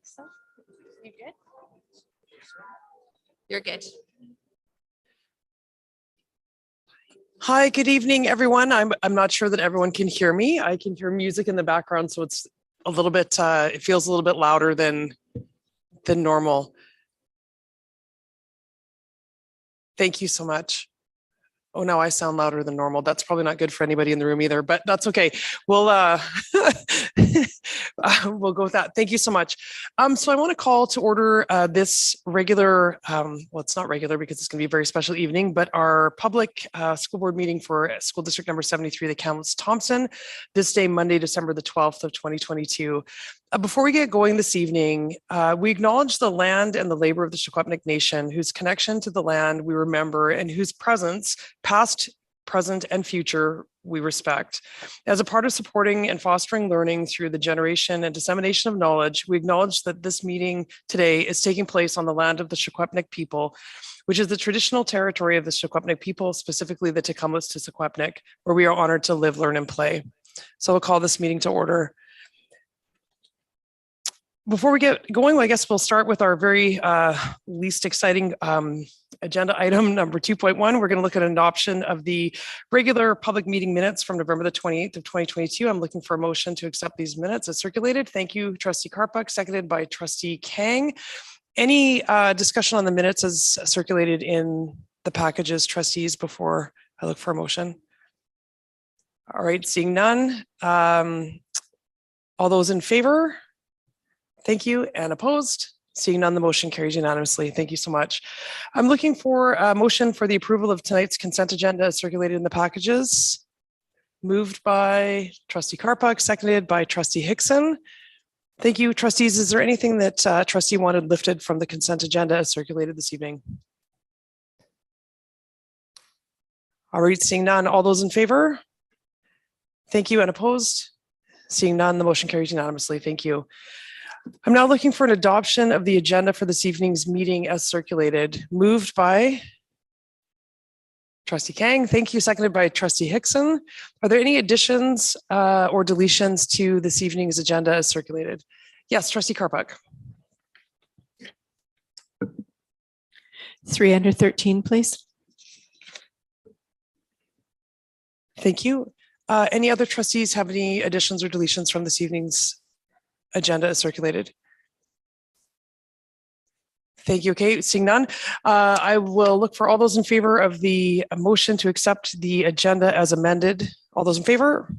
so. You good? You're good. Hi, good evening, everyone. I'm not sure that everyone can hear me. I can hear music in the background, so it's a little bit, it feels a little bit louder than normal. Thank you so much. Oh, now I sound louder than normal. That's probably not good for anybody in the room either, but that's okay. We'll we'll go with that. Thank you so much. So I want to call to order this regular, well, it's not regular because it's going to be a very special evening, but our public school board meeting for school district number 73, the Kamloops Thompson, this day, Monday, December the 12th of 2022. Before we get going this evening, we acknowledge the land and the labor of the Secwepemc Nation, whose connection to the land we remember and whose presence, past, present, and future, we respect. As a part of supporting and fostering learning through the generation and dissemination of knowledge, we acknowledge that this meeting today is taking place on the land of the Secwepemc people, which is the traditional territory of the Secwepemc people, specifically the Tk'emlúps te Secwepemc, where we are honored to live, learn, and play. So we'll call this meeting to order. Before we get going, I guess we'll start with our very least exciting agenda item, number 2.1. We're going to look at an adoption of the regular public meeting minutes from November the 28th of 2022. I'm looking for a motion to accept these minutes as circulated. Thank you, Trustee Karpuk, seconded by Trustee Kang. Any discussion on the minutes as circulated in the packages, trustees, before I look for a motion? All right, seeing none. All those in favor? Thank you. And opposed? Seeing none, the motion carries unanimously. Thank you so much. I'm looking for a motion for the approval of tonight's consent agenda as circulated in the packages. Moved by Trustee Karpuk, seconded by Trustee Hickson. Thank you, trustees. Is there anything that trustee wanted lifted from the consent agenda as circulated this evening? All right, seeing none. All those in favor? Thank you. And opposed? Seeing none, the motion carries unanimously. Thank you. I'm now looking for an adoption of the agenda for this evening's meeting as circulated. Moved by Trustee Kang. Thank you. Seconded by Trustee Hickson. Are there any additions or deletions to this evening's agenda as circulated? Yes, Trustee Karpuk. 3 under 13, please. Thank you. Any other trustees have any additions or deletions from this evening's agenda as circulated? Thank you. Okay, seeing none, I will look for all those in favor of the motion to accept the agenda as amended. All those in favor?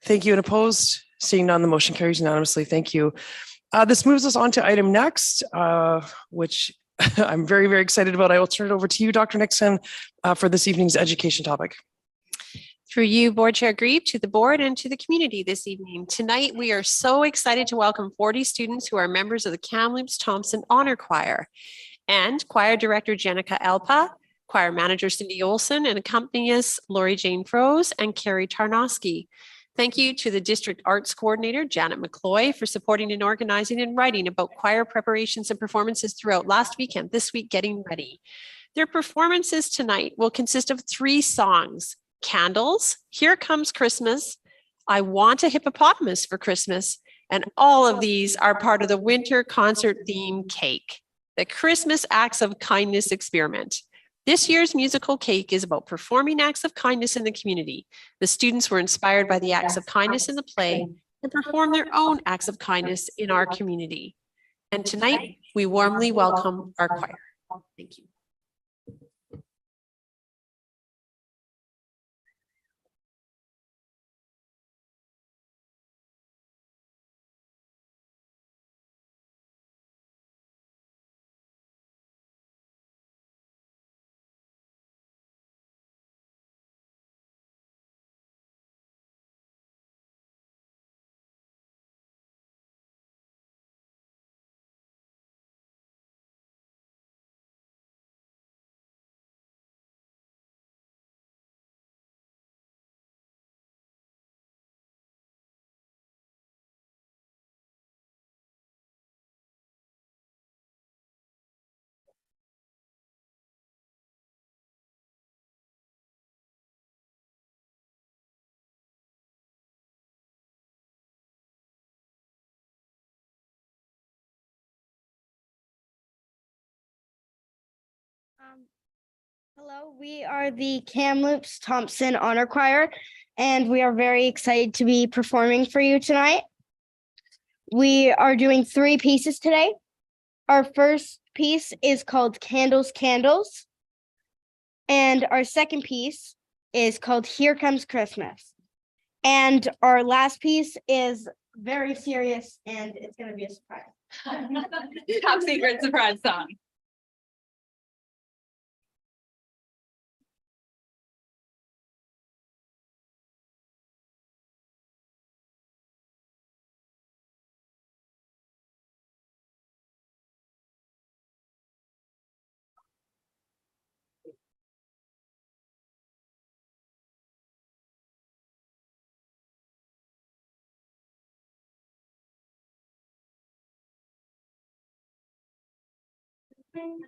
Thank you. And opposed? Seeing none, the motion carries unanimously. Thank you. This moves us on to item next, which I'm very, very excited about. I will turn it over to you, Dr. Nixon, for this evening's education topic. Through you, Board Chair Grieve, to the board and to the community this evening. Tonight, we are so excited to welcome 40 students who are members of the Kamloops Thompson Honor Choir and Choir Director Jenica Elpa, Choir Manager Cindy Olson, and accompanying us Lori Jane Froese and Carrie Tarnowski. Thank you to the District Arts Coordinator, Janet McCloy, for supporting and organizing and writing about choir preparations and performances throughout last weekend, this week getting ready. Their performances tonight will consist of 3 songs: Candles, Here Comes Christmas, I Want a Hippopotamus for Christmas, and all of these are part of the winter concert theme Cake, the Christmas Acts of Kindness experiment. This year's musical Cake is about performing acts of kindness in the community. The students were inspired by the acts of kindness in the play and performed their own acts of kindness in our community. And tonight, we warmly welcome our choir. Thank you. Hello, we are the Kamloops Thompson Honor Choir, and we are very excited to be performing for you tonight. We are doing 3 pieces today. Our first piece is called Candles, Candles, and our second piece is called Here Comes Christmas. And our last piece is very serious, and it's going to be a surprise. Top secret surprise song. Candles,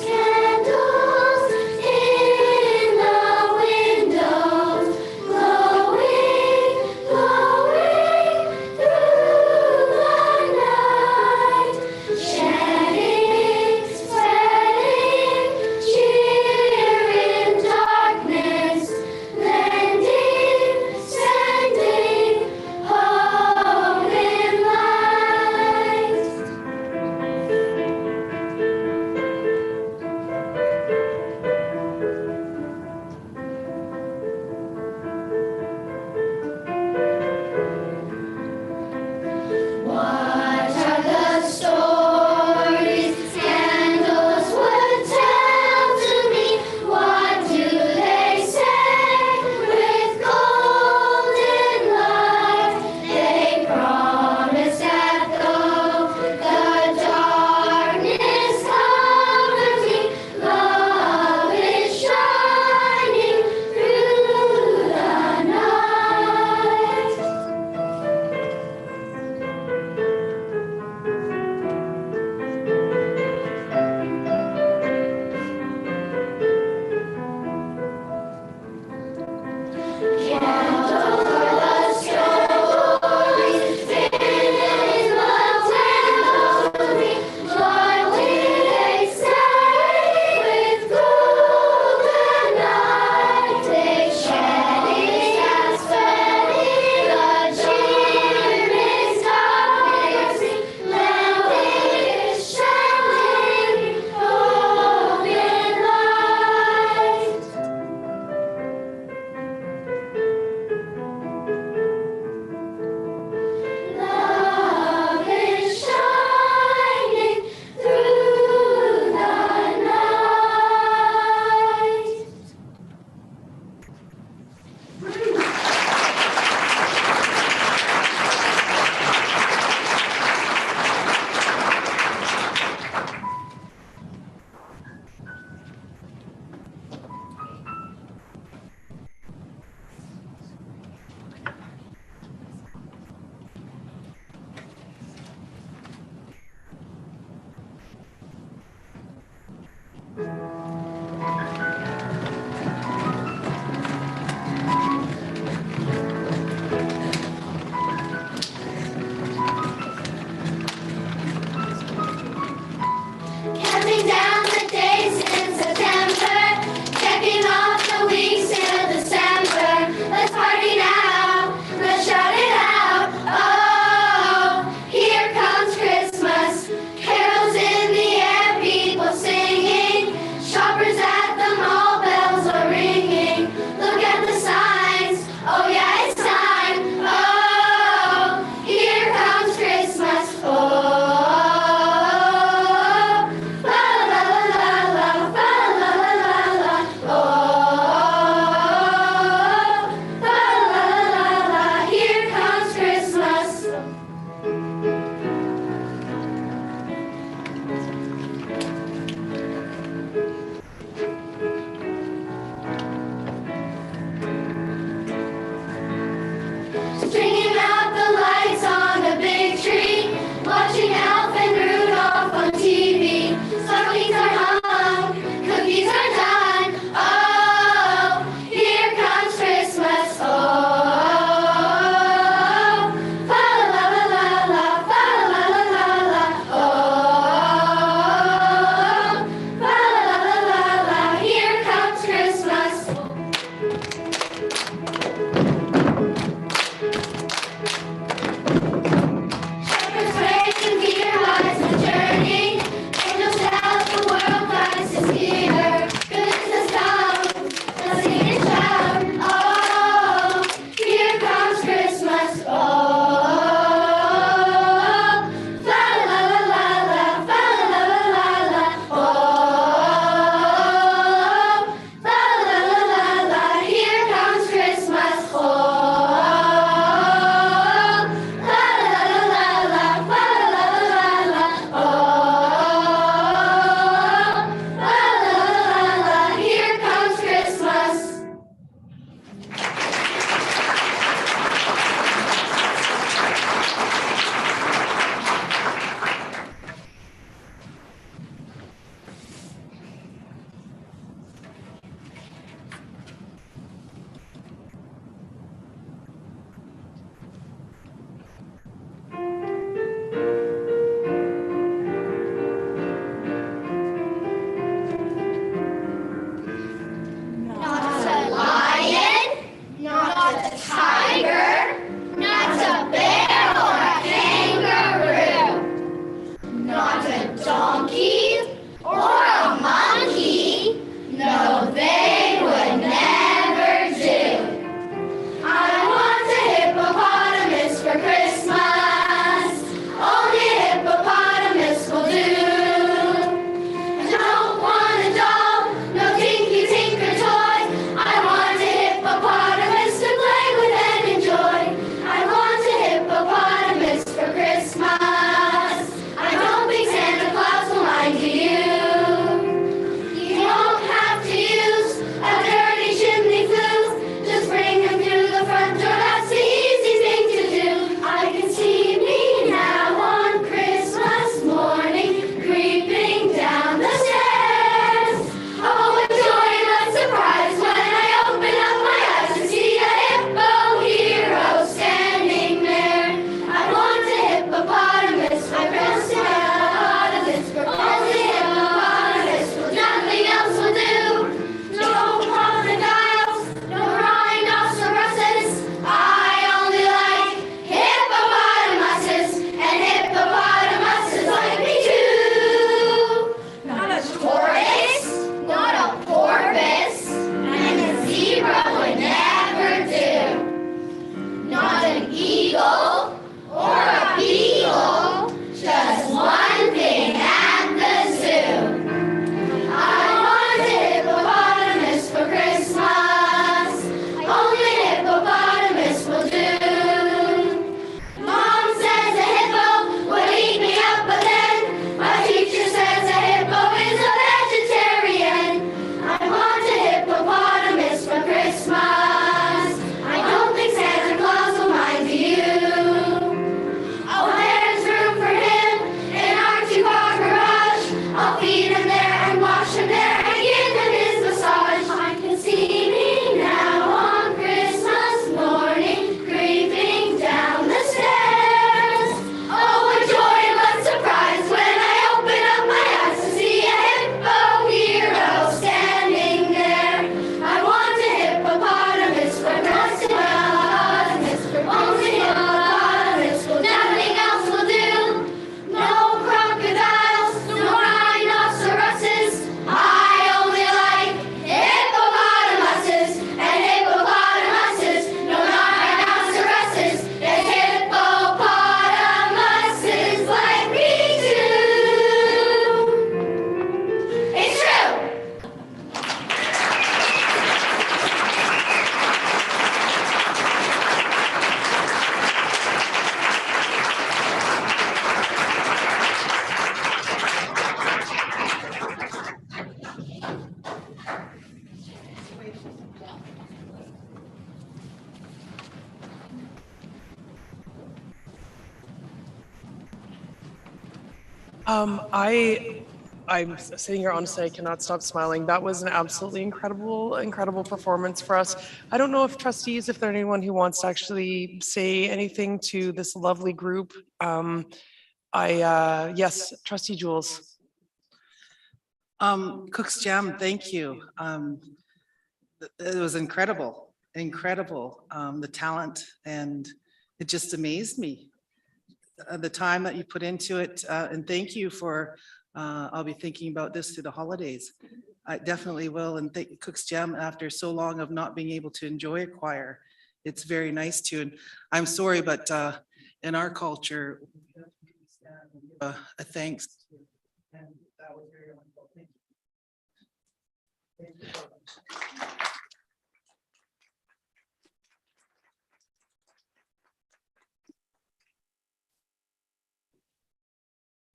candles in the windows, glowing, glowing through the night, shedding, spreading cheer in darkness, lending I'm sitting here, honestly, I cannot stop smiling. That was an absolutely incredible performance for us. I don't know if trustees, if there's anyone who wants to actually say anything to this lovely group. Yes, trustee Jules. Cook's Jam, thank you. It was incredible, the talent, and it just amazed me. The time that you put into it, and thank you for, I'll be thinking about this through the holidays. I definitely will, and thank Cook's Jam after so long of not being able to enjoy a choir. It's very nice to, and I'm sorry, but in our culture, a thanks. And that was very wonderful. Thank you. Thank you so much.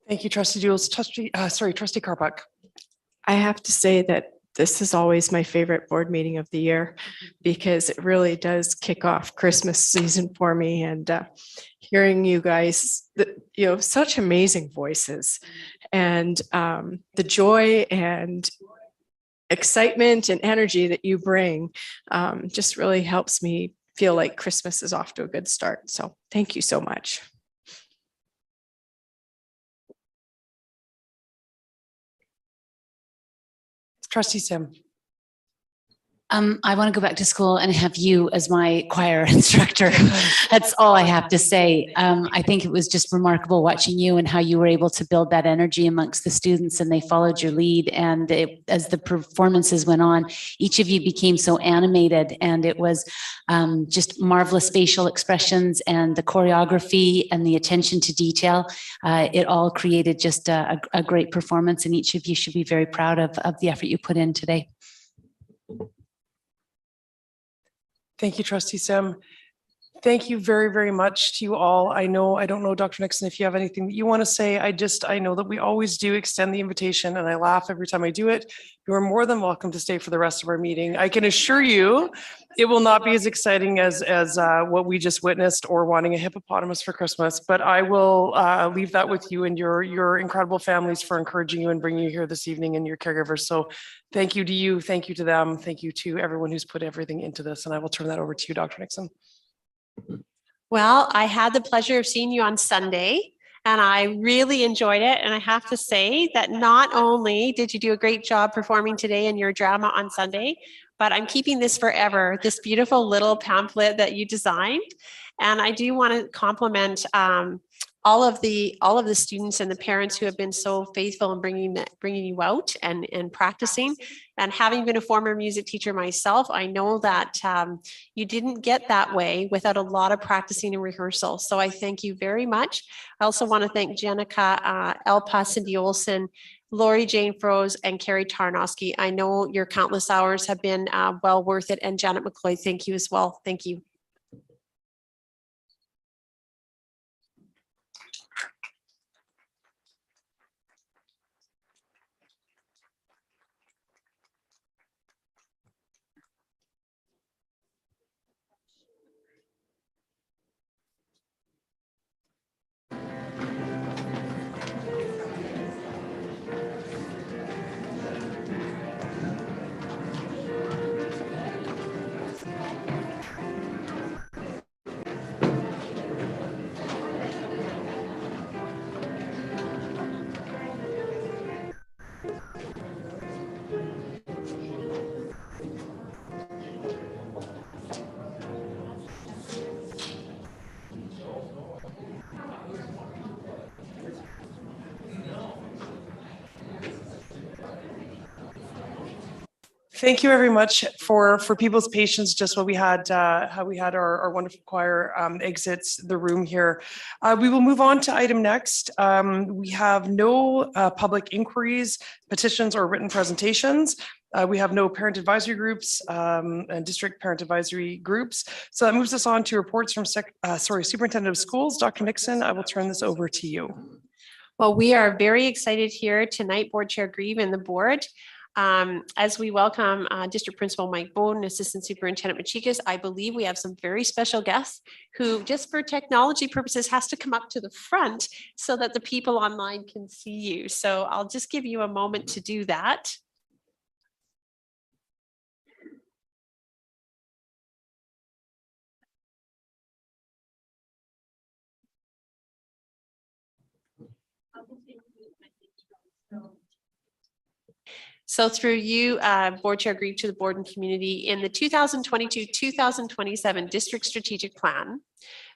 Thank you, trustee Jules. Trustee Carpuck. I have to say that this is always my favorite board meeting of the year because it really does kick off Christmas season for me, and hearing you guys, such amazing voices, and the joy and excitement and energy that you bring just really helps me feel like Christmas is off to a good start. So thank you so much. Trustee Sim. I want to go back to school and have you as my choir instructor. That's all I have to say. I think it was just remarkable watching you and how you were able to build that energy amongst the students, and they followed your lead. And as the performances went on, each of you became so animated, and it was just marvelous facial expressions and the choreography and the attention to detail. It all created just a great performance, and each of you should be very proud of the effort you put in today. Thank you, trustee Sim. Thank you very much to you all. I don't know, Dr. Nixon, if you have anything that you want to say. I know that we always do extend the invitation, and I laugh every time I do it. You are more than welcome to stay for the rest of our meeting. I can assure you it will not be as exciting as what we just witnessed, or wanting a hippopotamus for Christmas, but I will leave that with you and your incredible families for encouraging you and bringing you here this evening, and your caregivers. So thank you to you, thank you to them, thank you to everyone who's put everything into this, and I will turn that over to you, Dr. Nixon. Well, I had the pleasure of seeing you on Sunday, and I really enjoyed it. And I have to say that not only did you do a great job performing today in your drama on Sunday, but I'm keeping this forever, this beautiful little pamphlet that you designed. And I do want to compliment all of the students and the parents who have been so faithful in bringing you out and practicing. And having been a former music teacher myself, I know that you didn't get that way without a lot of practicing and rehearsal. So I thank you very much. I also want to thank Jenica Elpa, Cindy Olson, Lori Jane Froese, and Carrie Tarnowski. I know your countless hours have been well worth it. And Janet McCloy, thank you as well. Thank you. Thank you very much for people's patience, just while we had how we had our wonderful choir exits the room here. We will move on to item next. We have no public inquiries, petitions, or written presentations. We have no parent advisory groups and district parent advisory groups. So that moves us on to reports from Superintendent of Schools. Dr. Nixon, I will turn this over to you. Well, we are very excited here tonight, Board Chair Grieve and the board. As we welcome District Principal Mike Bowden, Assistant Superintendent Machikas, I believe we have some very special guests who, just for technology purposes, has to come up to the front so that the people online can see you. So I'll just give you a moment to do that. So through you, Board Chair Grieve, to the board and community, in the 2022-2027 District Strategic Plan,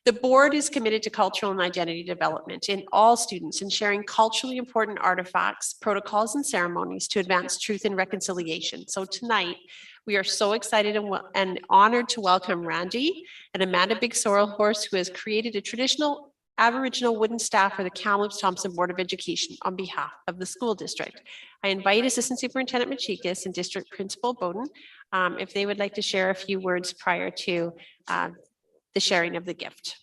the board is committed to cultural and identity development in all students and sharing culturally important artifacts, protocols, and ceremonies to advance truth and reconciliation. So tonight, we are so excited and honored to welcome Randy and Amanda Big Sorrel Horse, who has created a traditional Aboriginal wooden staff for the Kamloops Thompson Board of Education on behalf of the school district. I invite Assistant Superintendent Machikas and District Principal Bowden if they would like to share a few words prior to the sharing of the gift.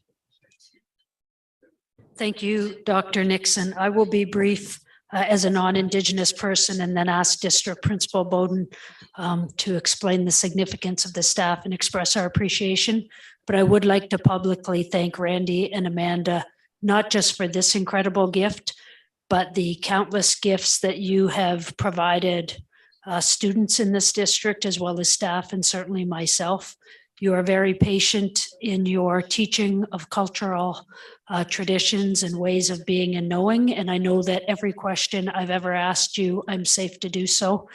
Thank you, Dr. Nixon. I will be brief as a non-Indigenous person and then ask District Principal Bowden to explain the significance of the staff and express our appreciation. But I would like to publicly thank Randy and Amanda, not just for this incredible gift, but the countless gifts that you have provided students in this district, as well as staff, and certainly myself. You are very patient in your teaching of cultural traditions and ways of being and knowing. And I know that every question I've ever asked you, I'm safe to do so.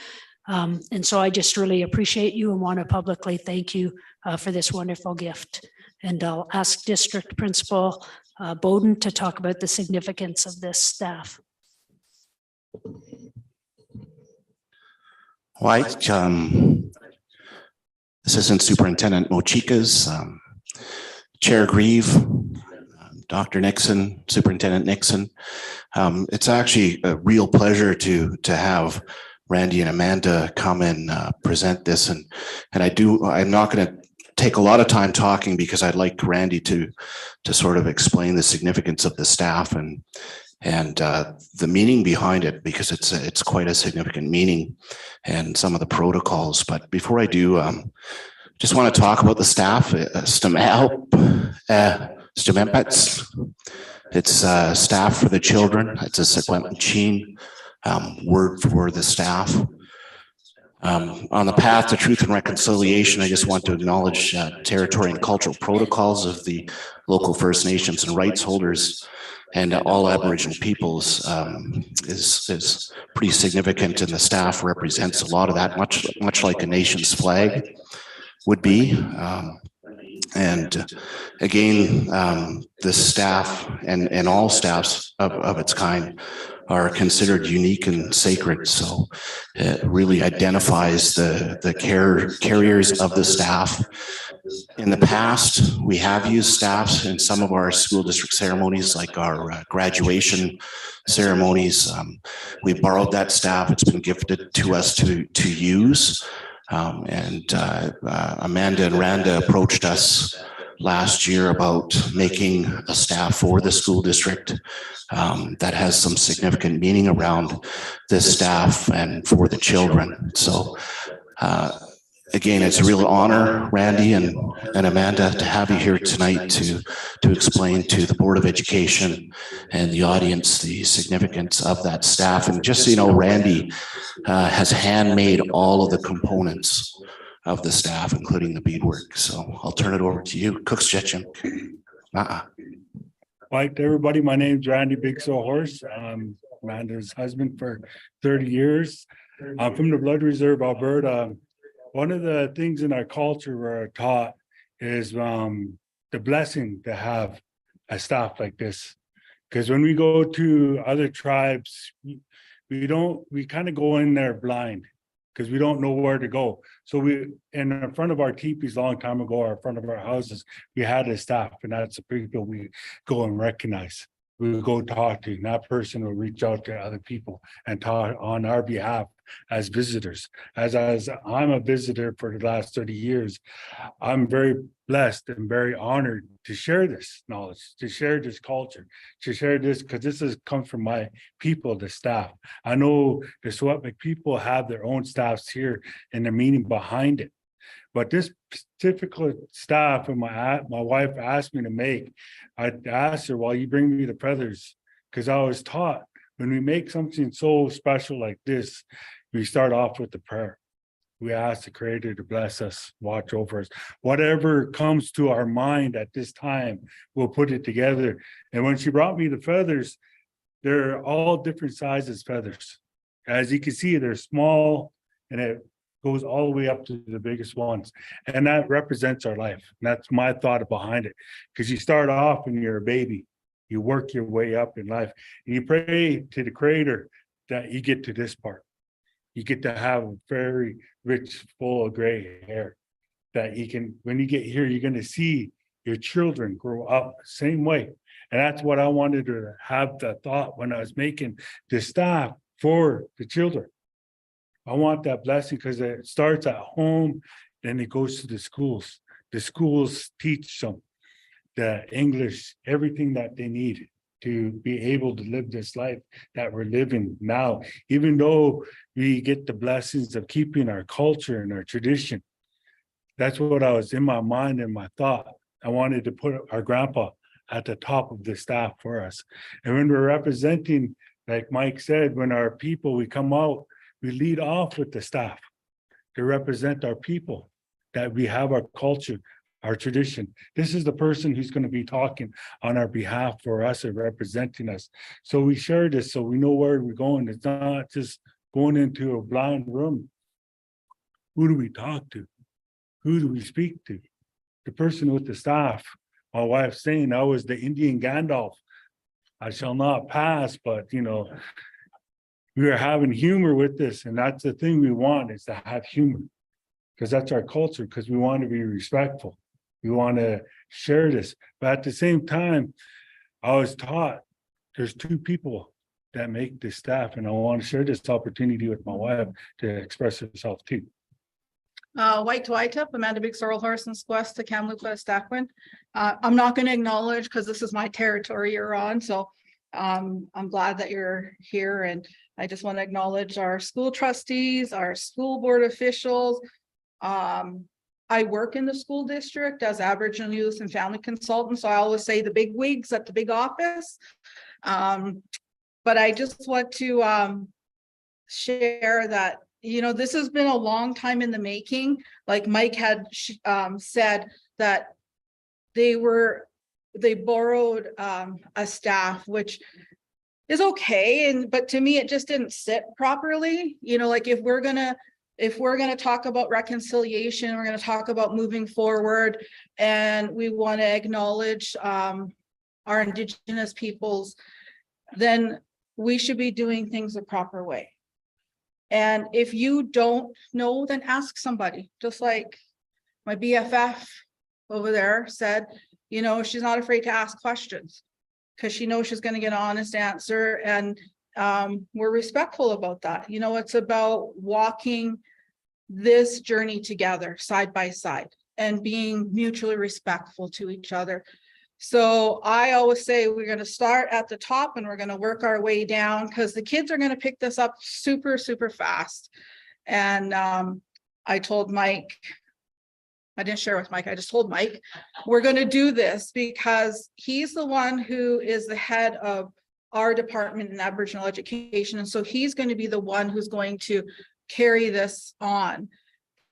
And so I just really appreciate you and want to publicly thank you for this wonderful gift. And I'll ask District Principal Bowden to talk about the significance of this staff. Like Assistant Superintendent Machikas, Chair Grieve, Dr. Nixon, Superintendent Nixon. It's actually a real pleasure to have Randy and Amanda come and present this. And I'm not going to take a lot of time talking because I'd like Randy to sort of explain the significance of the staff and the meaning behind it, because it's quite a significant meaning and some of the protocols. But before I do, just want to talk about the staff. It's staff for the children. It's a Secwepemchin word for the staff. On the path to truth and reconciliation, I just want to acknowledge territory and cultural protocols of the local First Nations and rights holders and all Aboriginal peoples is pretty significant, and the staff represents a lot of that, much like a nation's flag would be. And again, the staff and all staffs of its kind are considered unique and sacred. So it really identifies the carriers of the staff. In the past, we have used staffs in some of our school district ceremonies, like our graduation ceremonies. We borrowed that staff. It's been gifted to us to use. Amanda and Randa approached us last year about making a staff for the school district that has some significant meaning around this staff and for the children. So again, it's a real honor, Randy and Amanda, to have you here tonight to explain to the Board of Education and the audience the significance of that staff. And just so you know, Randy has handmade all of the components of the staff, including the beadwork. So I'll turn it over to you. Cooks Jetchum. Hi to everybody. My name's Randy Big Sorrel Horse. I'm Amanda's husband for 30 years. I'm from the Blood Reserve, Alberta. One of the things in our culture we're taught is the blessing to have a staff like this. Because when we go to other tribes, we kind of go in there blind because we don't know where to go. So we, in front of our teepees a long time ago, or in front of our houses, we had a staff, and that's the people we go and recognize. We would go talk to, and that person will reach out to other people and talk on our behalf as visitors. As I'm a visitor for the last 30 years, I'm very blessed and very honored to share this knowledge, to share this culture, to share this, because this has come from my people, the staff. I know the Secwepemc people have their own staffs here and the meaning behind it. But this typical staff, and my wife asked me to make, I asked her, "Well, you bring me the feathers," because I was taught when we make something so special like this, we start off with the prayer. We ask the Creator to bless us, watch over us. Whatever comes to our mind at this time, we'll put it together. And when she brought me the feathers, they're all different sizes feathers. As you can see, they're small, and it goes all the way up to the biggest ones. And that represents our life. And that's my thought behind it. Because you start off when you're a baby, you work your way up in life, and you pray to the Creator that you get to this part. You get to have a very rich, full of gray hair that you can, when you get here, you're going to see your children grow up the same way. And that's what I wanted to have the thought when I was making the staff for the children. I want that blessing because it starts at home, then it goes to the schools. The schools teach them the English, everything that they need to be able to live this life that we're living now, even though we get the blessings of keeping our culture and our tradition. That's what I was in my mind and my thought. I wanted to put our grandpa at the top of the staff for us. And when we're representing, like Mike said, when our people, we come out, we lead off with the staff to represent our people, that we have our culture, our tradition. This is the person who's going to be talking on our behalf for us and representing us. So we share this so we know where we're going. It's not just going into a blind room. Who do we talk to? Who do we speak to? The person with the staff. My wife's saying I was the Indian Gandalf. I shall not pass, but you know, we are having humor with this, and that's the thing we want, is to have humor, because that's our culture, because we want to be respectful. We want to share this. But at the same time, I was taught there's two people that make this staff, and I want to share this opportunity with my wife to express herself too. White to White Up, Amanda Big Sorrel Horse and Squesta, Kamloops, West Stackwind. I'm not going to acknowledge because this is my territory you're on. So I'm glad that you're here. And I just want to acknowledge our school trustees, our school board officials. I work in the school district as Aboriginal youth and family consultant. So I always say the big wigs at the big office. But I just want to share that, you know, this has been a long time in the making. Like Mike had said that they borrowed a staff, which is okay. But to me, it just didn't sit properly. You know, like if we're gonna talk about reconciliation, we're gonna talk about moving forward, and we want to acknowledge our Indigenous peoples, then we should be doing things the proper way. And if you don't know, then ask somebody. Just like my BFF over there said, you know, she's not afraid to ask questions because she knows she's going to get an honest answer. And we're respectful about that. You know, it's about walking this journey together side by side and being mutually respectful to each other. So I always say we're going to start at the top and we're going to work our way down, because the kids are going to pick this up super, super fast. And I told Mike, I didn't share with Mike, I just told Mike, we're going to do this because he's the one who is the head of our department in Aboriginal education. And so he's going to be the one who's going to carry this on.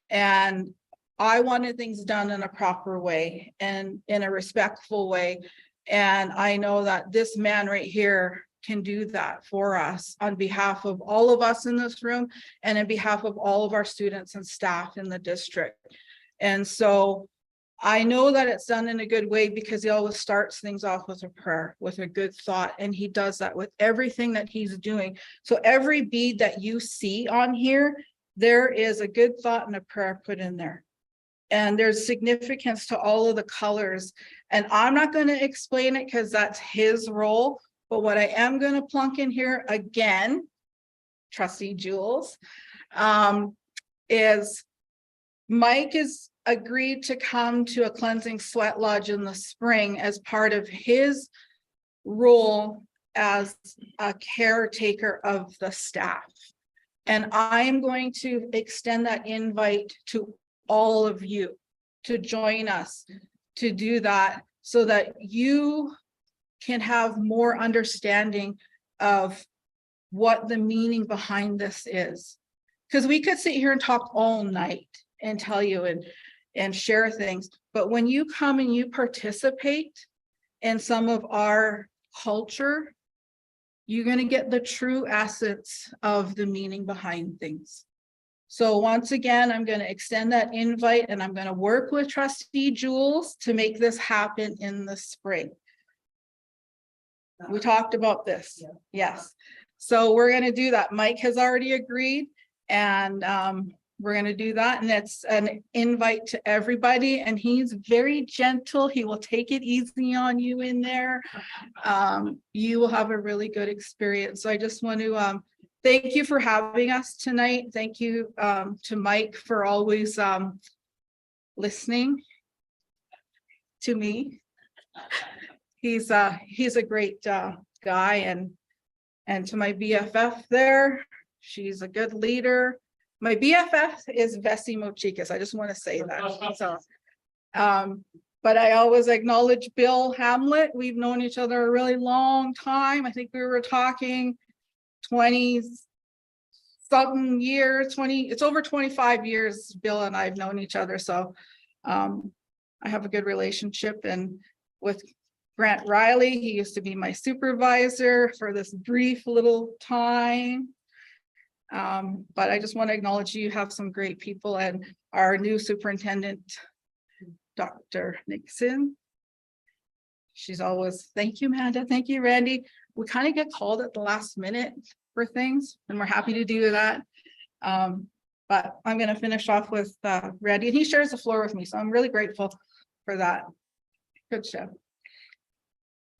And I wanted things done in a proper way and in a respectful way. And I know that this man right here can do that for us on behalf of all of us in this room and on behalf of all of our students and staff in the district. And so I know that it's done in a good way because he always starts things off with a prayer, with a good thought. And he does that with everything that he's doing. So every bead that you see on here, there is a good thought and a prayer put in there. And there's significance to all of the colors. And I'm not going to explain it because that's his role. But what I am going to plunk in here again trustee Jules, is Mike has agreed to come to a cleansing sweat lodge in the spring as part of his role as a caretaker of the staff. And I'm going to extend that invite to all of you to join us to do that so that you can have more understanding of what the meaning behind this is. Because we could sit here and talk all night and tell you and share things, but when you come and you participate in some of our culture, you're going to get the true essence of the meaning behind things. So once again, I'm going to extend that invite and I'm going to work with trustee Jules to make this happen in the spring. We talked about this. Yes. So we're going to do that. Mike has already agreed and we're going to do that. And it's an invite to everybody. And he's very gentle. He will take it easy on you in there. You will have a really good experience. So I just want to thank you for having us tonight. Thank you to Mike for always listening to me. He's a great guy, and to my BFF there, she's a good leader. My BFF is Vessi Mochikas. I just want to say that. So, but I always acknowledge Bill Hamlet. We've known each other a really long time. I think we were talking 20 something years, it's over 25 years, Bill and I have known each other. So I have a good relationship. And with Grant Riley, he used to be my supervisor for this brief little time. But I just want to acknowledge you have some great people, and our new superintendent, Dr. Nixon. She's always, thank you, Amanda. Thank you, Randy. We kind of get called at the last minute for things, and we're happy to do that. But I'm going to finish off with Randy, and he shares the floor with me. So I'm really grateful for that. Good show.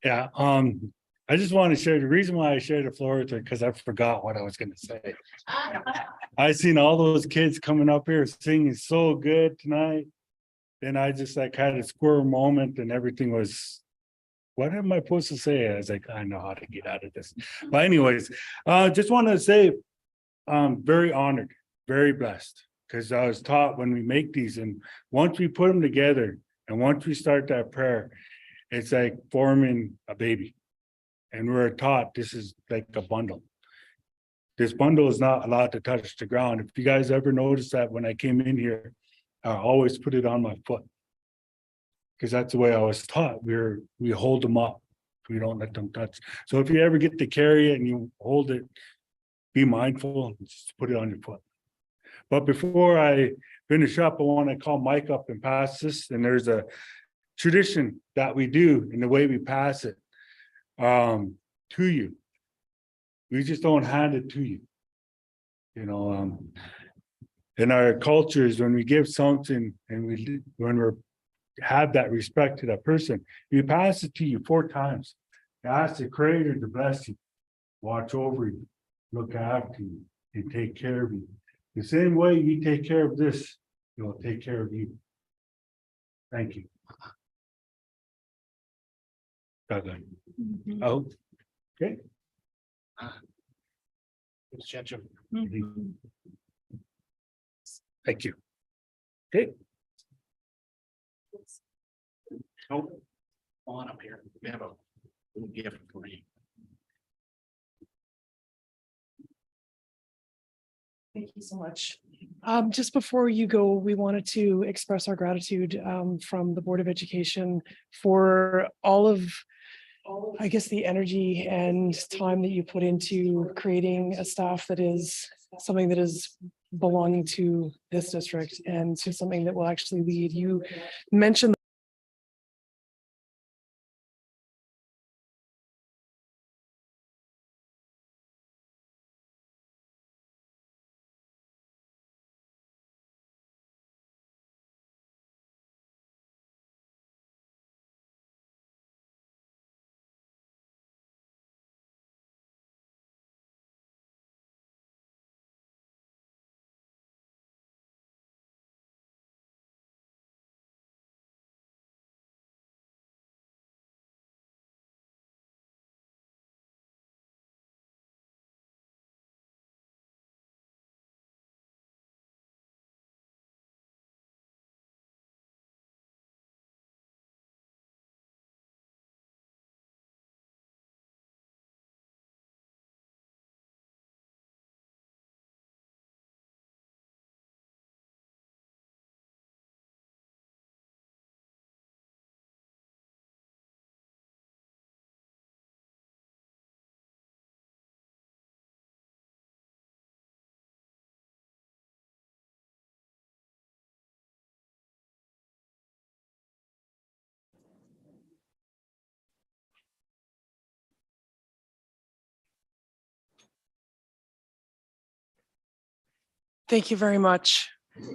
Yeah, I just want to share the reason why I shared the floor with her, because I forgot what I was going to say. I seen all those kids coming up here singing so good tonight. And I just like had a squirrel moment and everything was, what am I supposed to say? I was like, I know how to get out of this. But anyways, just want to say, very honored, very blessed, because I was taught when we make these, and once we put them together and once we start that prayer, it's like forming a baby. And we're taught this is like a bundle. This bundle is not allowed to touch the ground. If you guys ever noticed that when I came in here, I always put it on my foot. Because that's the way I was taught. We hold them up. We don't let them touch. So if you ever get to carry it and you hold it, be mindful, just put it on your foot. But before I finish up, I want to call Mike up and pass this. And there's a tradition that we do in the way we pass it to you. We just don't hand it to you. You know, in our cultures, when we give something and when we're have that respect to that person, we pass it to you 4 times. You ask the Creator to bless you, watch over you, look after you, and take care of you. The same way you take care of this, He'll take care of you. Thank you. Okay. Oh, okay. Thank you. Okay. Oh, on up here. We have a little gift for you. Thank you so much. Just before you go, we wanted to express our gratitude from the Board of Education for all of, I guess, the energy and time that you put into creating a staff that is something that is belonging to this district and to something that will actually lead. You mentioned Thank you very much.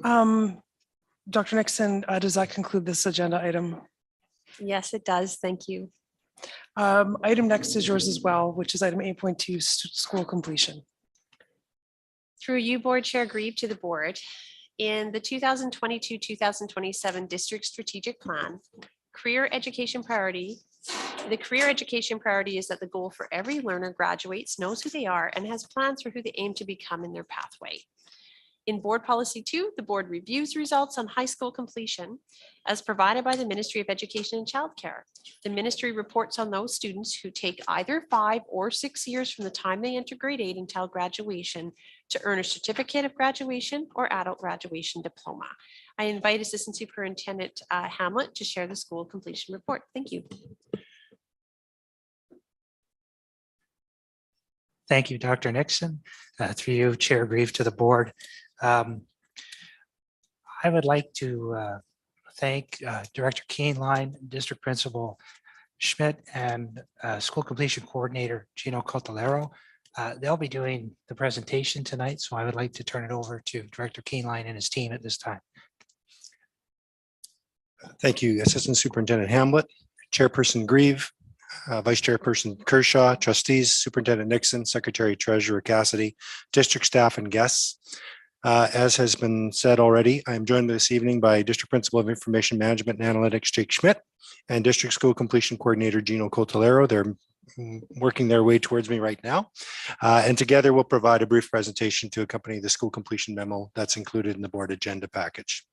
Dr. Nixon, does that conclude this agenda item? Yes, it does. Thank you. Item next is yours as well, which is item 8.2, school completion. Through you, Board Chair Grieve, to the board. In the 2022-2027 District Strategic Plan, the career education priority is that the goal for every learner graduates, knows who they are, and has plans for who they aim to become in their pathway. In Board Policy 2, the board reviews results on high school completion as provided by the Ministry of Education and Childcare. The ministry reports on those students who take either 5 or 6 years from the time they enter grade 8 until graduation to earn a certificate of graduation or adult graduation diploma. I invite Assistant Superintendent Hamlet to share the school completion report. Thank you. Thank you, Dr. Nixon. Through you, Chair Grieve, to the board. I would like to thank Director Keeneline, District Principal Schmidt, and School Completion Coordinator Gino Cotolero. They'll be doing the presentation tonight, so I would like to turn it over to Director Keeneline and his team at this time. Thank you, Assistant Superintendent Hamlet, Chairperson Grieve, Vice Chairperson Kershaw, Trustees, Superintendent Nixon, Secretary Treasurer Cassidy, District staff and guests. As has been said already, I am joined this evening by District Principal of Information Management and Analytics, Jake Schmidt, and District School Completion Coordinator, Gino Cotolero. They're working their way towards me right now. And together we'll provide a brief presentation to accompany the school completion memo that's included in the board agenda package.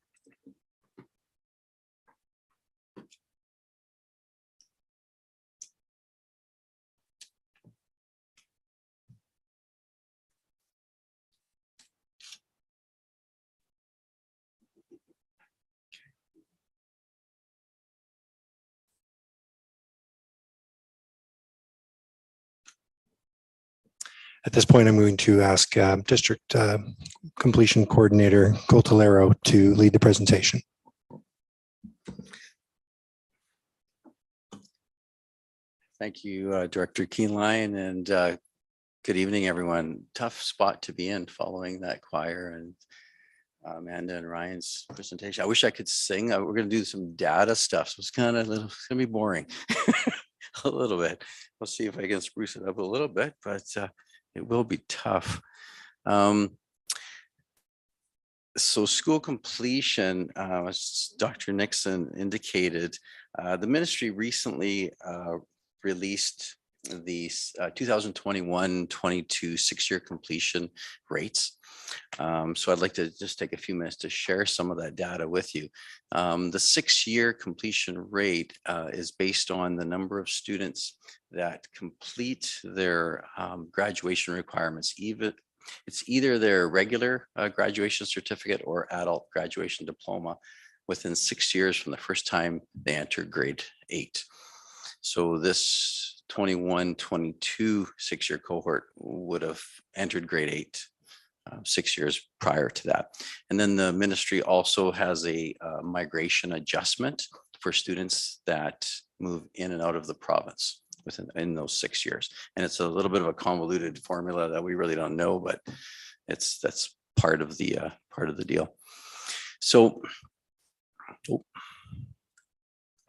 At this point, I'm going to ask District Completion Coordinator Cotolero to lead the presentation. Thank you, Director Keeneline, and good evening, everyone. Tough spot to be in following that choir and Amanda and Ryan's presentation. I wish I could sing. We're going to do some data stuff, so it's kind of it's going to be boring a little bit. We'll see if I can spruce it up a little bit, but it will be tough. So school completion, as Dr. Nixon indicated, the ministry recently released the 2021-22 6-year completion rates. So I'd like to just take a few minutes to share some of that data with you. The 6-year completion rate is based on the number of students that complete their graduation requirements. It's either their regular graduation certificate or adult graduation diploma within 6 years from the first time they enter grade 8. So this 21-22 6-year cohort would have entered grade 8 6 years prior to that. And then the ministry also has a migration adjustment for students that move in and out of the province in those 6 years. And it's a little bit of a convoluted formula that we really don't know, but that's part of the deal. So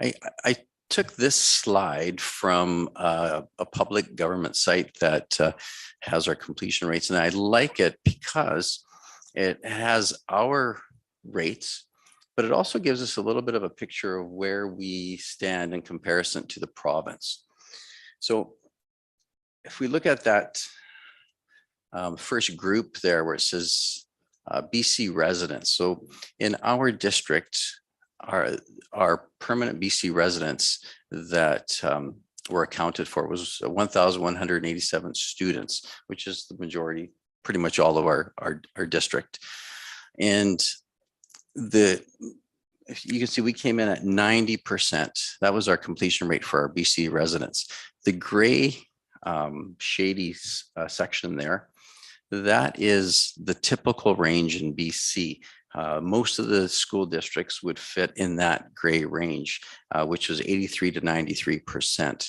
I took this slide from a public government site that has our completion rates, and I like it because it has our rates, but it also gives us a little bit of a picture of where we stand in comparison to the province. So if we look at that first group there where it says BC residents. So in our district, our permanent BC residents that were accounted for was 1,187 students, which is the majority, pretty much all of our district. And you can see we came in at 90%. That was our completion rate for our BC residents. The gray shady section there, that is the typical range in BC. Most of the school districts would fit in that gray range, which was 83 to 93%.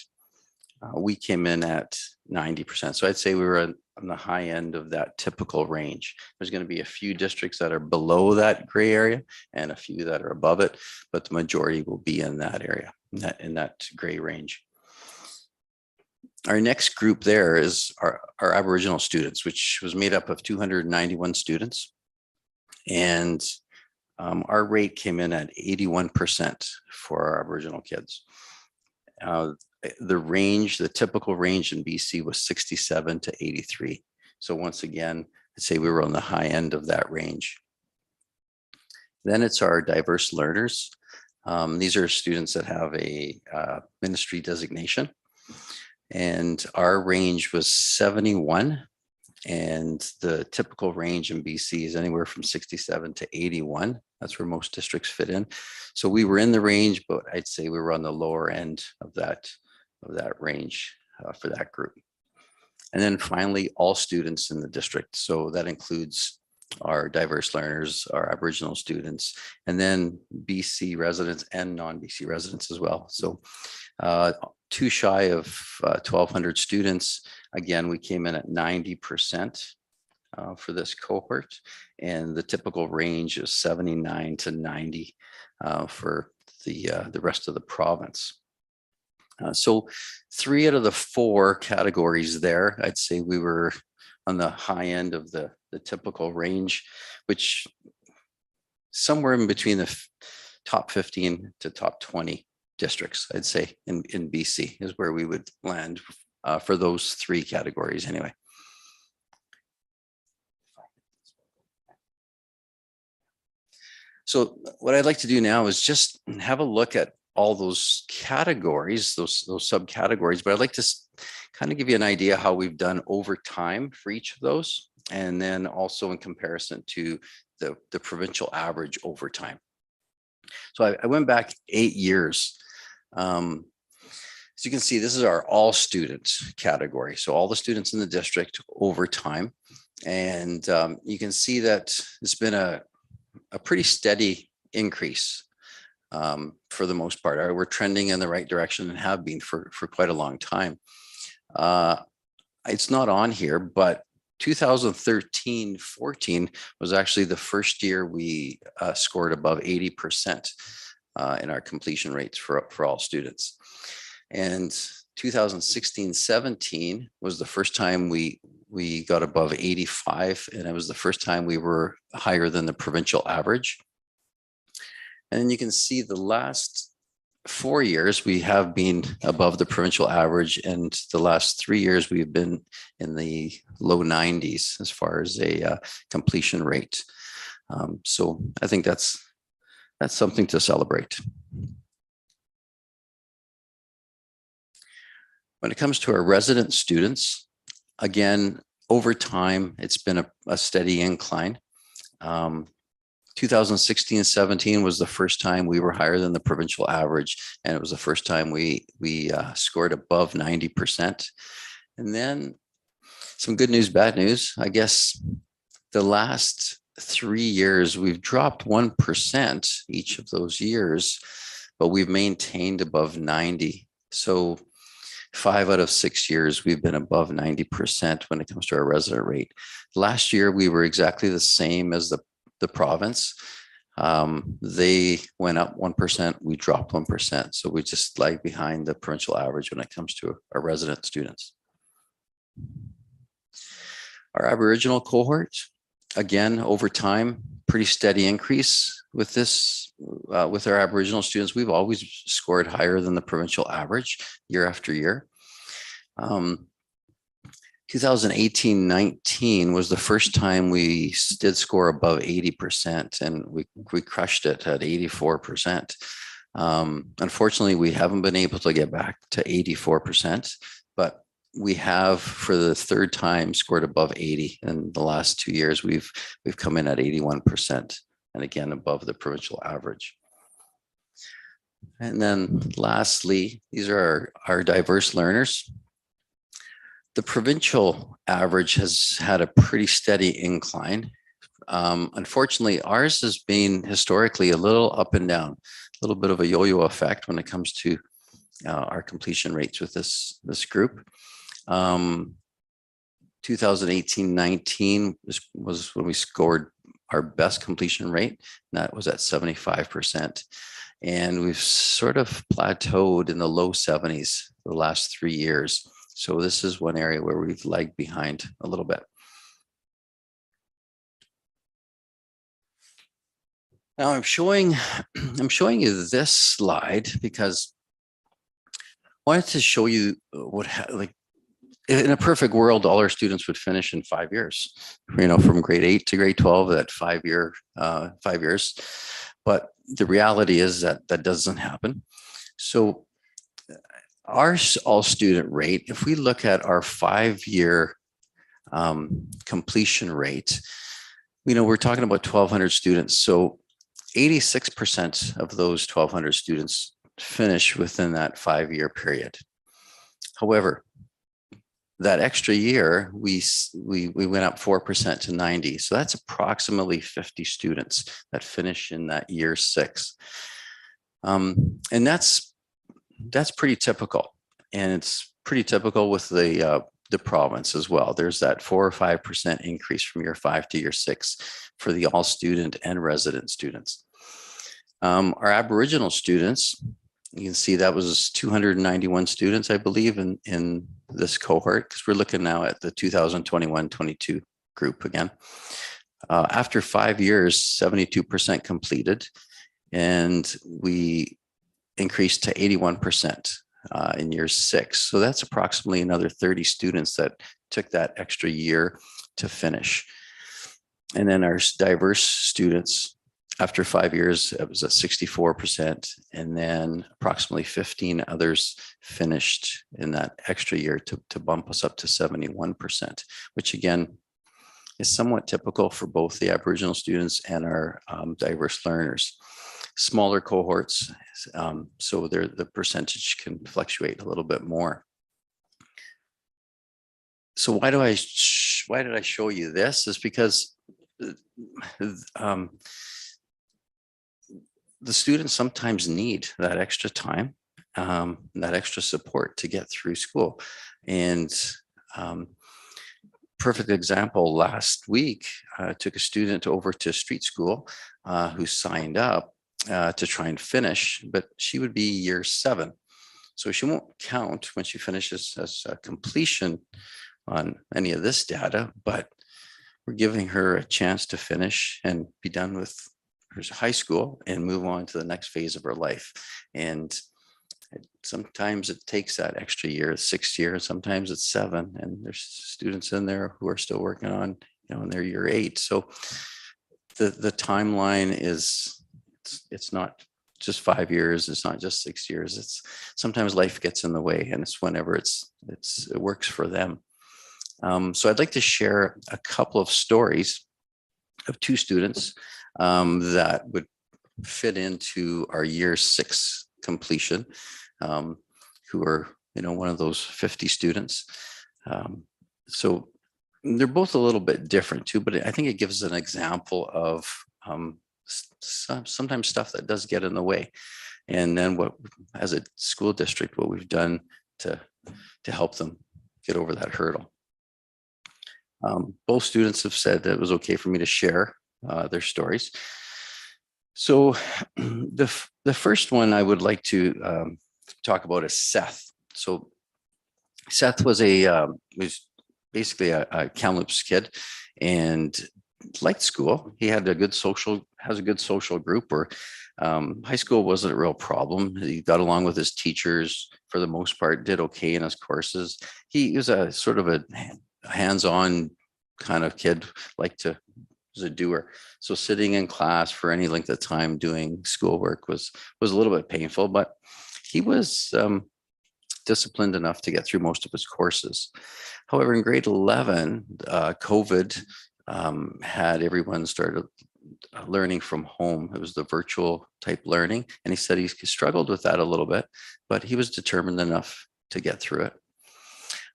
we came in at 90%. So I'd say we were on the high end of that typical range. There's going to be a few districts that are below that gray area and a few that are above it, but the majority will be in that area, in that gray range. Our next group there is our Aboriginal students, which was made up of 291 students. And our rate came in at 81% for our Aboriginal kids. The range, the typical range in BC was 67 to 83. So once again, I'd say we were on the high end of that range. Then it's our diverse learners. These are students that have a ministry designation. And our range was 71. And the typical range in BC is anywhere from 67 to 81. That's where most districts fit in. So we were in the range, but I'd say we were on the lower end of that range for that group. And then finally, all students in the district. So that includes our diverse learners, our Aboriginal students, and then BC residents and non-BC residents as well. So too shy of 1,200 students. Again, we came in at 90% for this cohort, and the typical range is 79 to 90 for the rest of the province. So 3 out of the 4 categories there, I'd say we were on the high end of the typical range, which somewhere in between the top 15 to top 20 districts, I'd say in BC is where we would land for those 3 categories anyway. So what I'd like to do now is just have a look at all those categories, those subcategories, but I'd like to kind of give you an idea how we've done over time for each of those, and then also in comparison to the provincial average over time. So I went back 8 years. As you can see, this is our all students category. So all the students in the district over time. And you can see that it's been a pretty steady increase for the most part. We're trending in the right direction and have been for quite a long time. It's not on here, but 2013-14 was actually the first year we scored above 80% in our completion rates for all students. And 2016-17 was the first time we got above 85, and it was the first time we were higher than the provincial average. And you can see the last 4 years we have been above the provincial average, and the last 3 years we've been in the low 90s as far as a completion rate. So I think that's something to celebrate. When it comes to our resident students, again, over time, it's been a steady incline. 2016-17 was the first time we were higher than the provincial average, and it was the first time we scored above 90%. And then some good news, bad news. I guess the last 3 years, we've dropped 1% each of those years, but we've maintained above 90. So 5 out of 6 years, we've been above 90% when it comes to our resident rate. Last year, we were exactly the same as the province. They went up 1%, we dropped 1%. So we just lag behind the provincial average when it comes to our resident students. Our Aboriginal cohort, again, over time, pretty steady increase with this, with our Aboriginal students. We've always scored higher than the provincial average year after year. 2018-19 was the first time we did score above 80%, and we crushed it at 84%. Unfortunately, we haven't been able to get back to 84%, but we have, for the 3rd time, scored above 80. In the last 2 years, we've come in at 81%, and again, above the provincial average. And then lastly, these are our diverse learners. The provincial average has had a pretty steady incline. Unfortunately, ours has been historically a little up and down, a little bit of a yo-yo effect when it comes to our completion rates with this group. 2018-19 was when we scored our best completion rate, and that was at 75%. And we've sort of plateaued in the low 70s the last 3 years. So this is one area where we've lagged behind a little bit. Now I'm showing you this slide because I wanted to show you what like in a perfect world, all our students would finish in 5 years, from grade 8 to grade 12, that 5 years. But the reality is that that doesn't happen. So our all student rate, if we look at our 5-year completion rate, we're talking about 1,200 students. So 86% of those 1,200 students finish within that 5-year period. However, that extra year, we went up 4% to 90. So that's approximately 50 students that finish in that year 6. And that's pretty typical. And it's pretty typical with the province as well. There's that 4 or 5% increase from year 5 to year 6 for the all student and resident students. Our Aboriginal students, you can see that was 291 students, I believe, in this cohort, because we're looking now at the 2021-22 group again. After 5 years, 72% completed, and we increased to 81% in year 6. So that's approximately another 30 students that took that extra year to finish. And then our diverse students, after 5 years, it was at 64%, and then approximately 15 others finished in that extra year to bump us up to 71%, which again is somewhat typical for both the Aboriginal students and our diverse learners. Smaller cohorts, so the percentage can fluctuate a little bit more. So why did I show you this? Is because the students sometimes need that extra time, that extra support to get through school. And perfect example, last week, I took a student over to street school who signed up to try and finish, but she would be year 7. So she won't count when she finishes as a completion on any of this data, but we're giving her a chance to finish and be done with high school and move on to the next phase of her life. And sometimes it takes that extra year, 6 years, sometimes it's 7, and there's students in there who are still working on, in their year 8. So the timeline is, it's not just 5 years, it's not just 6 years. It's sometimes life gets in the way, and it's whenever it works for them. So I'd like to share a couple of stories of 2 students that would fit into our year 6 completion, who are, one of those 50 students. So they're both a little bit different too, but I think it gives an example of sometimes stuff that does get in the way. And then what, as a school district, what we've done to help them get over that hurdle. Both students have said that it was okay for me to share their stories. So the first one I would like to talk about is Seth. So Seth was was basically a Kamloops kid and liked school. He had has a good social group where high school wasn't a real problem. He got along with his teachers for the most part, did okay in his courses. He was a sort of a hands-on kind of kid, was a doer. So sitting in class for any length of time doing schoolwork was a little bit painful, but he was disciplined enough to get through most of his courses. However, in grade 11, COVID had everyone started learning from home. It was the virtual type learning. And he said he struggled with that a little bit, but he was determined enough to get through it.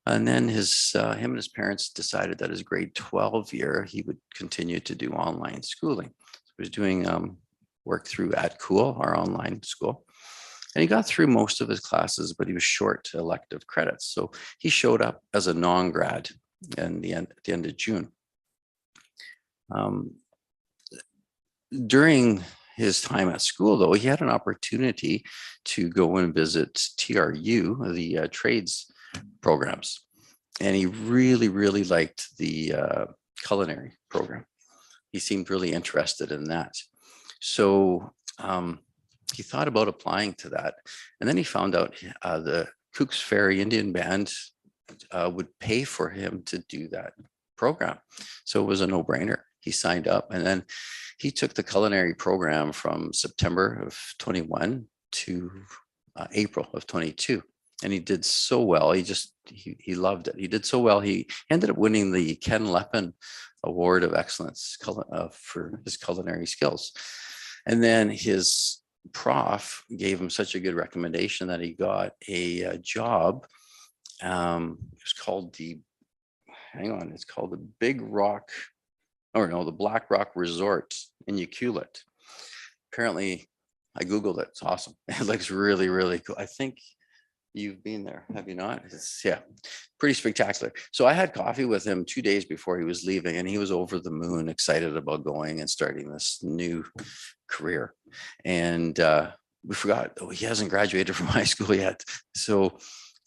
And then him and his parents decided that his grade 12 year, he would continue to do online schooling. So he was doing work through @Cool, our online school. And he got through most of his classes, but he was short elective credits. So he showed up as a non-grad at the end of June. During his time at school, though, he had an opportunity to go and visit TRU, the trades programs. And he really, really liked the culinary program. He seemed really interested in that. So he thought about applying to that. And then he found out the Cooks Ferry Indian Band would pay for him to do that program. So it was a no-brainer. He signed up, and then he took the culinary program from September of 21 to April of 22. And he did so well. He loved it. He did so well. He ended up winning the Ken Leppin Award of Excellence for his culinary skills. And then his prof gave him such a good recommendation that he got a job. It's called the Big Rock, the Black Rock Resort in Ucluelet. Apparently, I Googled it. It's awesome. It looks really, really cool. I think you've been there, have you not? It's pretty spectacular. So I had coffee with him 2 days before he was leaving, and he was over the moon, excited about going and starting this new career. And we forgot, he hasn't graduated from high school yet. So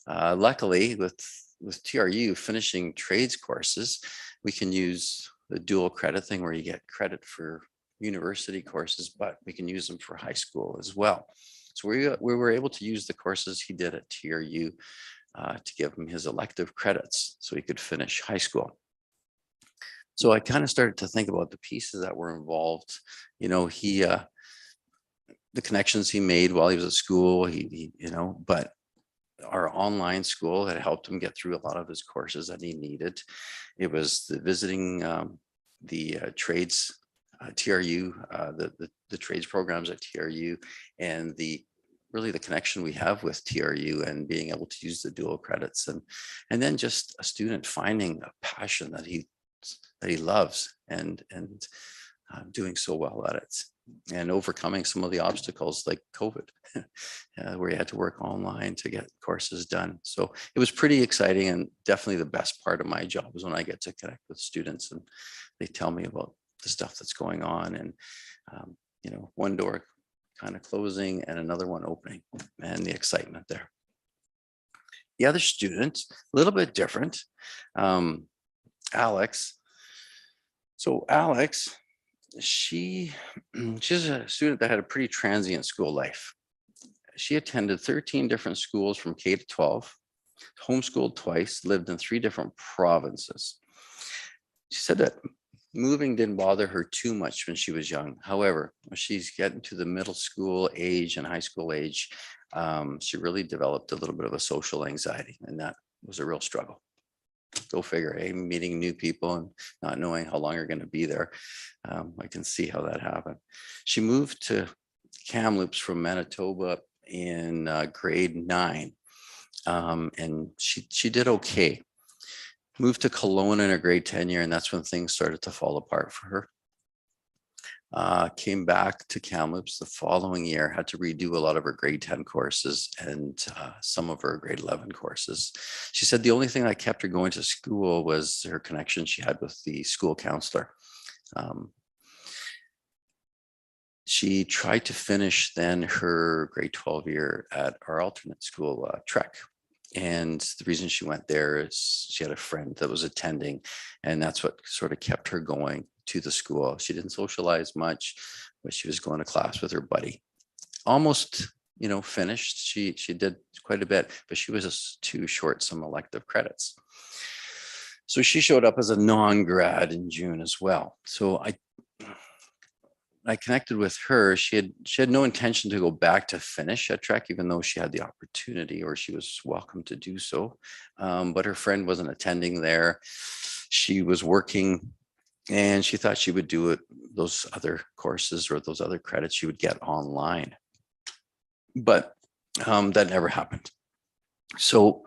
luckily, with TRU finishing trades courses, we can use the dual credit thing where you get credit for university courses, but we can use them for high school as well. So we were able to use the courses he did at TRU to give him his elective credits so he could finish high school. So I kind of started to think about the pieces that were involved. You know, the connections he made while he was at school, but our online school had helped him get through a lot of his courses that he needed. It was the visiting the trades, TRU, the trades programs at TRU, and really the connection we have with TRU and being able to use the dual credits, and then just a student finding a passion that he loves and doing so well at it, and overcoming some of the obstacles like COVID, where you had to work online to get courses done. So it was pretty exciting, and definitely the best part of my job is when I get to connect with students and they tell me about the stuff that's going on, and one door kind of closing and another one opening, and the excitement there. The other student, a little bit different, Alex. So Alex, she's a student that had a pretty transient school life. She attended 13 different schools from K to 12, homeschooled twice, lived in 3 different provinces. She said that moving didn't bother her too much when she was young. However, when she's getting to the middle school age and high school age, she really developed a little bit of a social anxiety, and that was a real struggle. Go figure, meeting new people and not knowing how long you're going to be there. I can see how that happened. She moved to Kamloops from Manitoba in grade 9, and she did okay. Moved to Kelowna in her grade 10 year, and that's when things started to fall apart for her. Came back to Kamloops the following year, had to redo a lot of her grade 10 courses and some of her grade 11 courses. She said the only thing that kept her going to school was her connection she had with the school counselor. She tried to finish then her grade 12 year at our alternate school, Trek. And the reason she went there is she had a friend that was attending, and that's what sort of kept her going to the school. She didn't socialize much, but she was going to class with her buddy. Almost, finished. She did quite a bit, but she was just too short some elective credits. So she showed up as a non-grad in June as well. So I connected with her. She had no intention to go back to finish at Trek, even though she had the opportunity, or she was welcome to do so. But her friend wasn't attending there. She was working, and she thought she would do those other courses or those other credits she would get online. But that never happened. So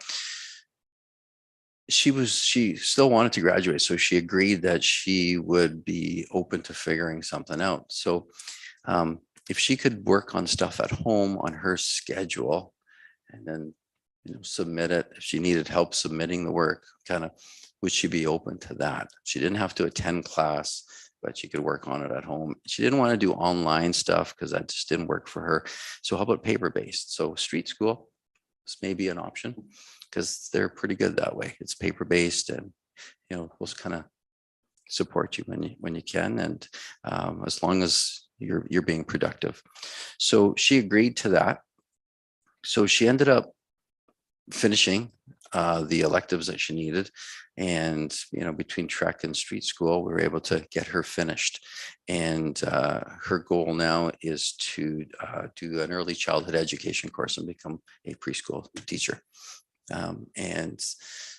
she still wanted to graduate, so she agreed that she would be open to figuring something out. So if she could work on stuff at home on her schedule and then, submit it, if she needed help submitting the work, kind of, would she be open to that? She didn't have to attend class, but she could work on it at home. She didn't want to do online stuff because that just didn't work for her. So how about paper-based? So street school is maybe an option because they're pretty good that way. It's paper-based and, we'll kind of support you when you can. And as long as you're being productive. So she agreed to that. So she ended up finishing the electives that she needed. And, between Trek and street school, we were able to get her finished. And her goal now is to do an early childhood education course and become a preschool teacher. And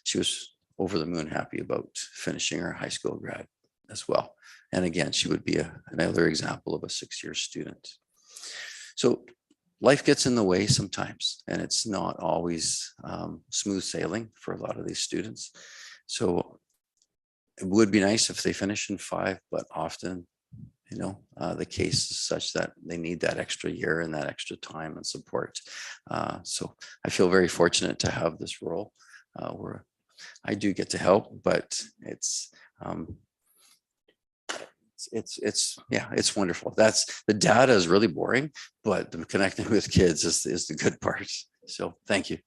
she was over the moon happy about finishing her high school grad as well. And again, she would be another example of a 6-year student. So life gets in the way sometimes, and it's not always smooth sailing for a lot of these students. So it would be nice if they finish in 5, but often, the case is such that they need that extra year and that extra time and support. So I feel very fortunate to have this role where I do get to help, but it's wonderful. The data is really boring, but the connecting with kids is the good part. So thank you.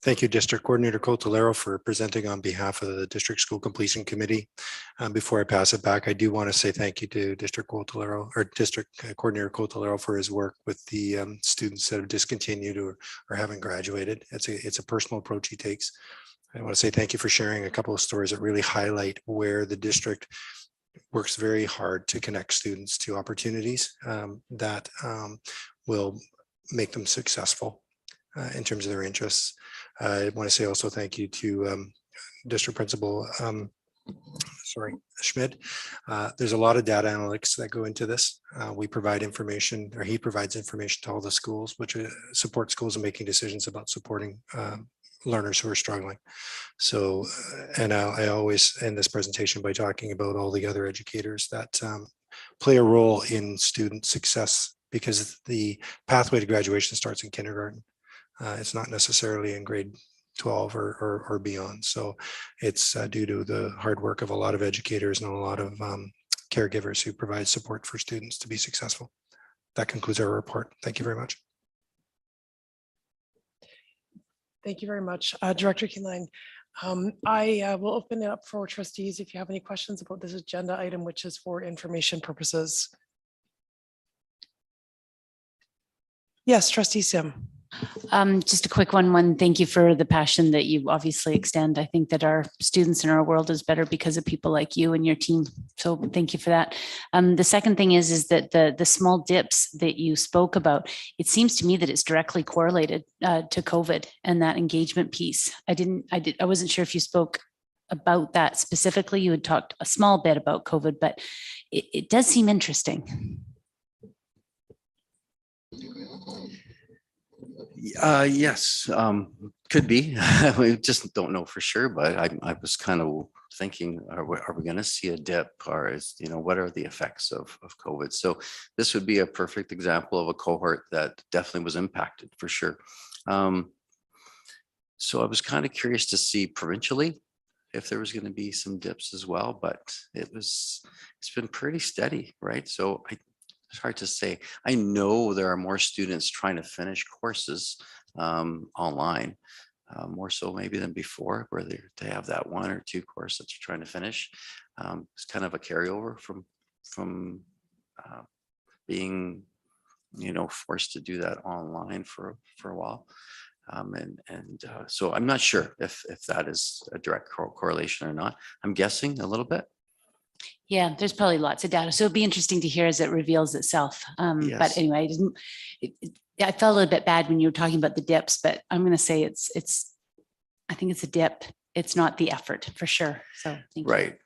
Thank you, District Coordinator Cotolero, for presenting on behalf of the District School Completion Committee. Before I pass it back, I do want to say thank you to District Cotolero or District Coordinator Cotolero for his work with the students that have discontinued or haven't graduated. It's a personal approach he takes. I want to say thank you for sharing a couple of stories that really highlight where the district works very hard to connect students to opportunities that will make them successful in terms of their interests. I want to say also thank you to District Principal Schmidt. There's a lot of data analytics that go into this. We provide information, or he provides information to all the schools, which support schools in making decisions about supporting learners who are struggling. So, and I always end this presentation by talking about all the other educators that play a role in student success, because the pathway to graduation starts in kindergarten. It's not necessarily in grade 12 or beyond. So it's due to the hard work of a lot of educators and a lot of caregivers who provide support for students to be successful. That concludes our report. Thank you very much. Thank you very much, Director Keeneline. I will open it up for trustees if you have any questions about this agenda item, which is for information purposes. Yes, Trustee Sim. Just a quick one. Thank you for the passion that you obviously extend. I think that our students in our world is better because of people like you and your team. So thank you for that. The second thing is that the small dips that you spoke about, it seems to me that it's directly correlated to COVID and that engagement piece. I wasn't sure if you spoke about that specifically. You had talked a small bit about COVID, but it does seem interesting. Yes, could be. We just don't know for sure, but I was kind of thinking, are we going to see a dip, or what are the effects of COVID? So this would be a perfect example of a cohort that definitely was impacted for sure. So I was kind of curious to see provincially if there was going to be some dips as well, but it's been pretty steady, right? So it's hard to say. I know there are more students trying to finish courses online, more so maybe than before, where they have that 1 or 2 course that you're trying to finish. It's kind of a carryover from being, forced to do that online for a while. So I'm not sure if that is a direct correlation or not. I'm guessing a little bit. Yeah, there's probably lots of data. So it'd be interesting to hear as it reveals itself. But Yes. anyway, I felt a little bit bad when you were talking about the dips, but I'm going to say I think it's a dip. It's not the effort for sure. So thank you. Right.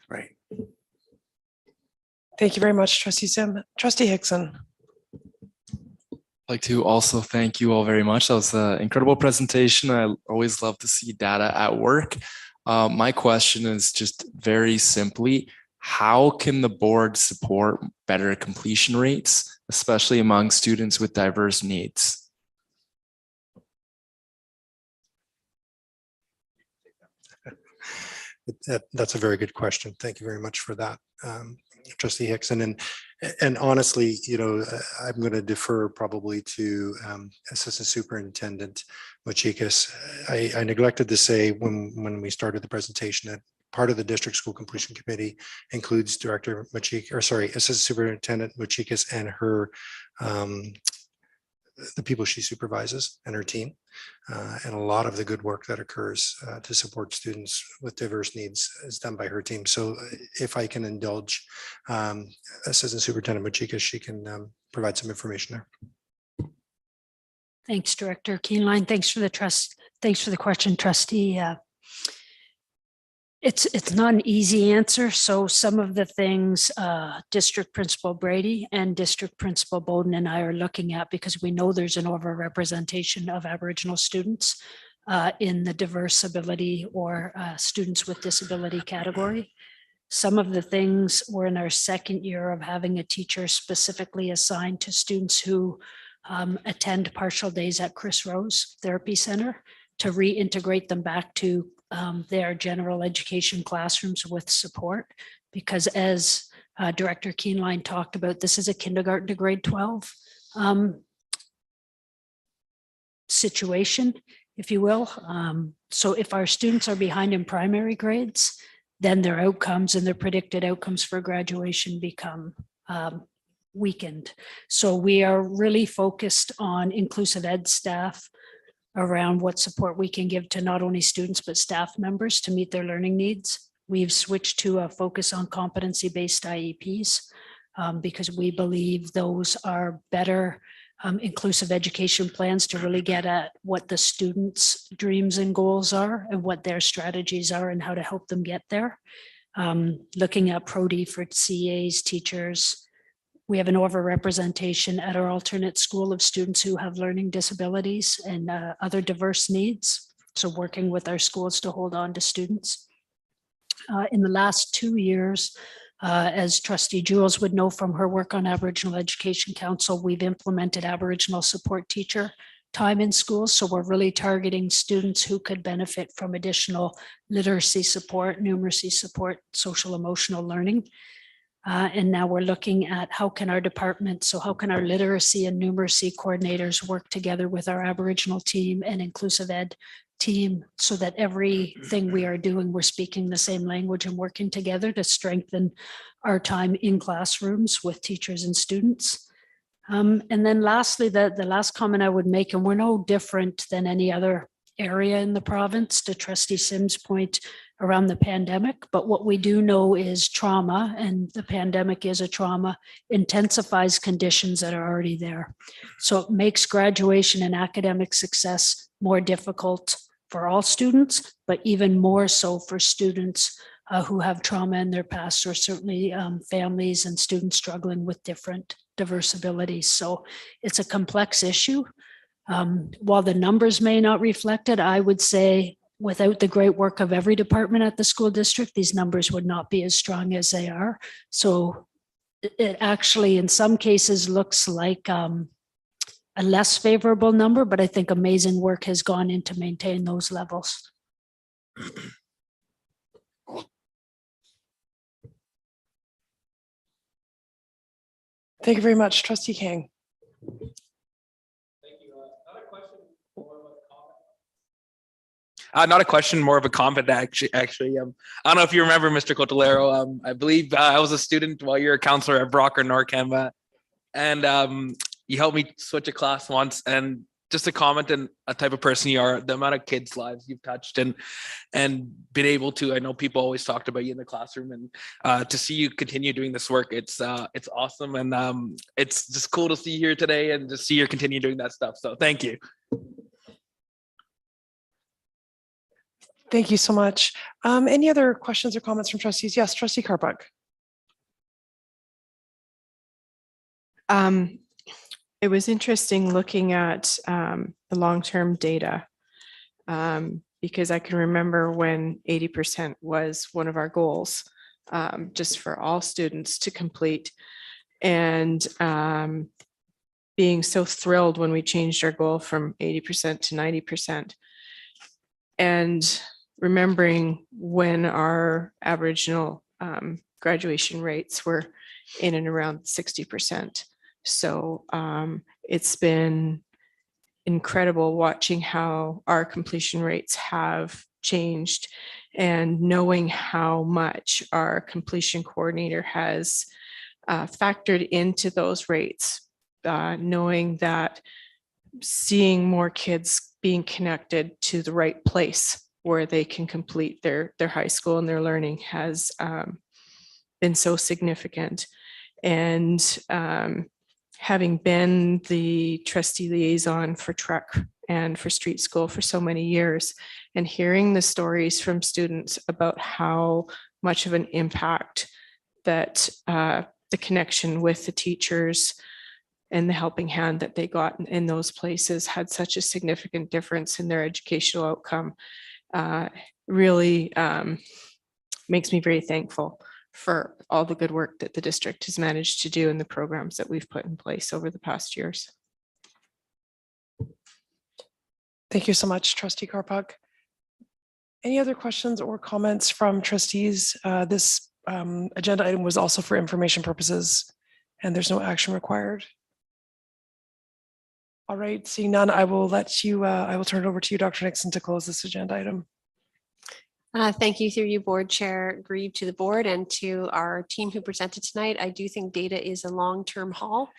Thank you very much, Trustee Sim. Trustee Hickson. I'd like to also thank you all very much. That was an incredible presentation. I always love to see data at work. My question is just very simply, how can the board support better completion rates, especially among students with diverse needs? That's a very good question. Thank you very much for that, Trustee Hickson. And honestly, I'm going to defer probably to Assistant Superintendent Machikas. I neglected to say when we started the presentation that part of the District School Completion Committee includes Director Machikas, or sorry, Assistant Superintendent Machikas and her the people she supervises and her team, and a lot of the good work that occurs to support students with diverse needs is done by her team. So if I can indulge Assistant Superintendent Machikas, she can provide some information there. Thanks, Director Keeneline. Thanks for the question, Trustee. It's not an easy answer. So some of the things District Principal Brady and District Principal Bowden and I are looking at, because we know there's an overrepresentation of Aboriginal students in the diverse ability or students with disability category. Some of the things, we're in our second year of having a teacher specifically assigned to students who attend partial days at Chris Rose Therapy Center to reintegrate them back to their general education classrooms with support, because as Director Keeneline talked about, this is a kindergarten to grade 12 situation, if you will. So if our students are behind in primary grades, then their outcomes and their predicted outcomes for graduation become weakened. So we are really focused on inclusive ed staff around what support we can give to not only students, but staff members to meet their learning needs. We've switched to a focus on competency-based IEPs because we believe those are better inclusive education plans to really get at what the students' dreams and goals are and what their strategies are and how to help them get there. Looking at Pro-D for CAs, teachers. We have an overrepresentation at our alternate school of students who have learning disabilities and other diverse needs. So working with our schools to hold on to students. In the last 2 years, as Trustee Jules would know from her work on Aboriginal Education Council, we've implemented Aboriginal support teacher time in schools. So we're really targeting students who could benefit from additional literacy support, numeracy support, social emotional learning. And now we're looking at how can our department, so how can our literacy and numeracy coordinators work together with our Aboriginal team and inclusive ed team so that everything we are doing, we're speaking the same language and working together to strengthen our time in classrooms with teachers and students. And then lastly, the last comment I would make, and we're no different than any other area in the province, to Trustee Sims' point around the pandemic, but what we do know is trauma, and the pandemic is a trauma, intensifies conditions that are already there. So it makes graduation and academic success more difficult for all students, but even more so for students who have trauma in their past, or certainly families and students struggling with different diverse abilities. So it's a complex issue. While the numbers may not reflect it, I would say without the great work of every department at the school district, these numbers would not be as strong as they are. So it actually, in some cases, looks like a less favorable number, but I think amazing work has gone in to maintain those levels. Thank you very much, Trustee King. Not a question, more of a comment. Actually, I don't know if you remember, Mr. Cotolero. I believe I was a student while you were a counselor at Brock or Norcamba, and you helped me switch a class once. And just a comment and a type of person you are, the amount of kids' lives you've touched and been able to. I know people always talked about you in the classroom, and to see you continue doing this work, it's awesome, and it's just cool to see you here today and to see you continue doing that stuff. So thank you. Thank you so much. Any other questions or comments from trustees? Yes, Trustee Carpuck. It was interesting looking at the long-term data because I can remember when 80% was one of our goals just for all students to complete. And being so thrilled when we changed our goal from 80% to 90%. And remembering when our Aboriginal graduation rates were in and around 60%. So it's been incredible watching how our completion rates have changed and knowing how much our completion coordinator has factored into those rates, knowing that seeing more kids being connected to the right place where they can complete their high school and their learning has been so significant. And having been the trustee liaison for Truck and for Street School for so many years, and hearing the stories from students about how much of an impact that the connection with the teachers and the helping hand that they got in those places had such a significant difference in their educational outcome, really makes me very thankful for all the good work that the district has managed to do and the programs that we've put in place over the past years. Thank you so much, Trustee Karpuk. Any other questions or comments from trustees? This agenda item was also for information purposes, and there's no action required. All right, seeing none, I will let you, I will turn it over to you, Dr. Nixon, to close this agenda item. Thank you through you, Board Chair Grieve, to the board and to our team who presented tonight. I do think data is a long-term haul.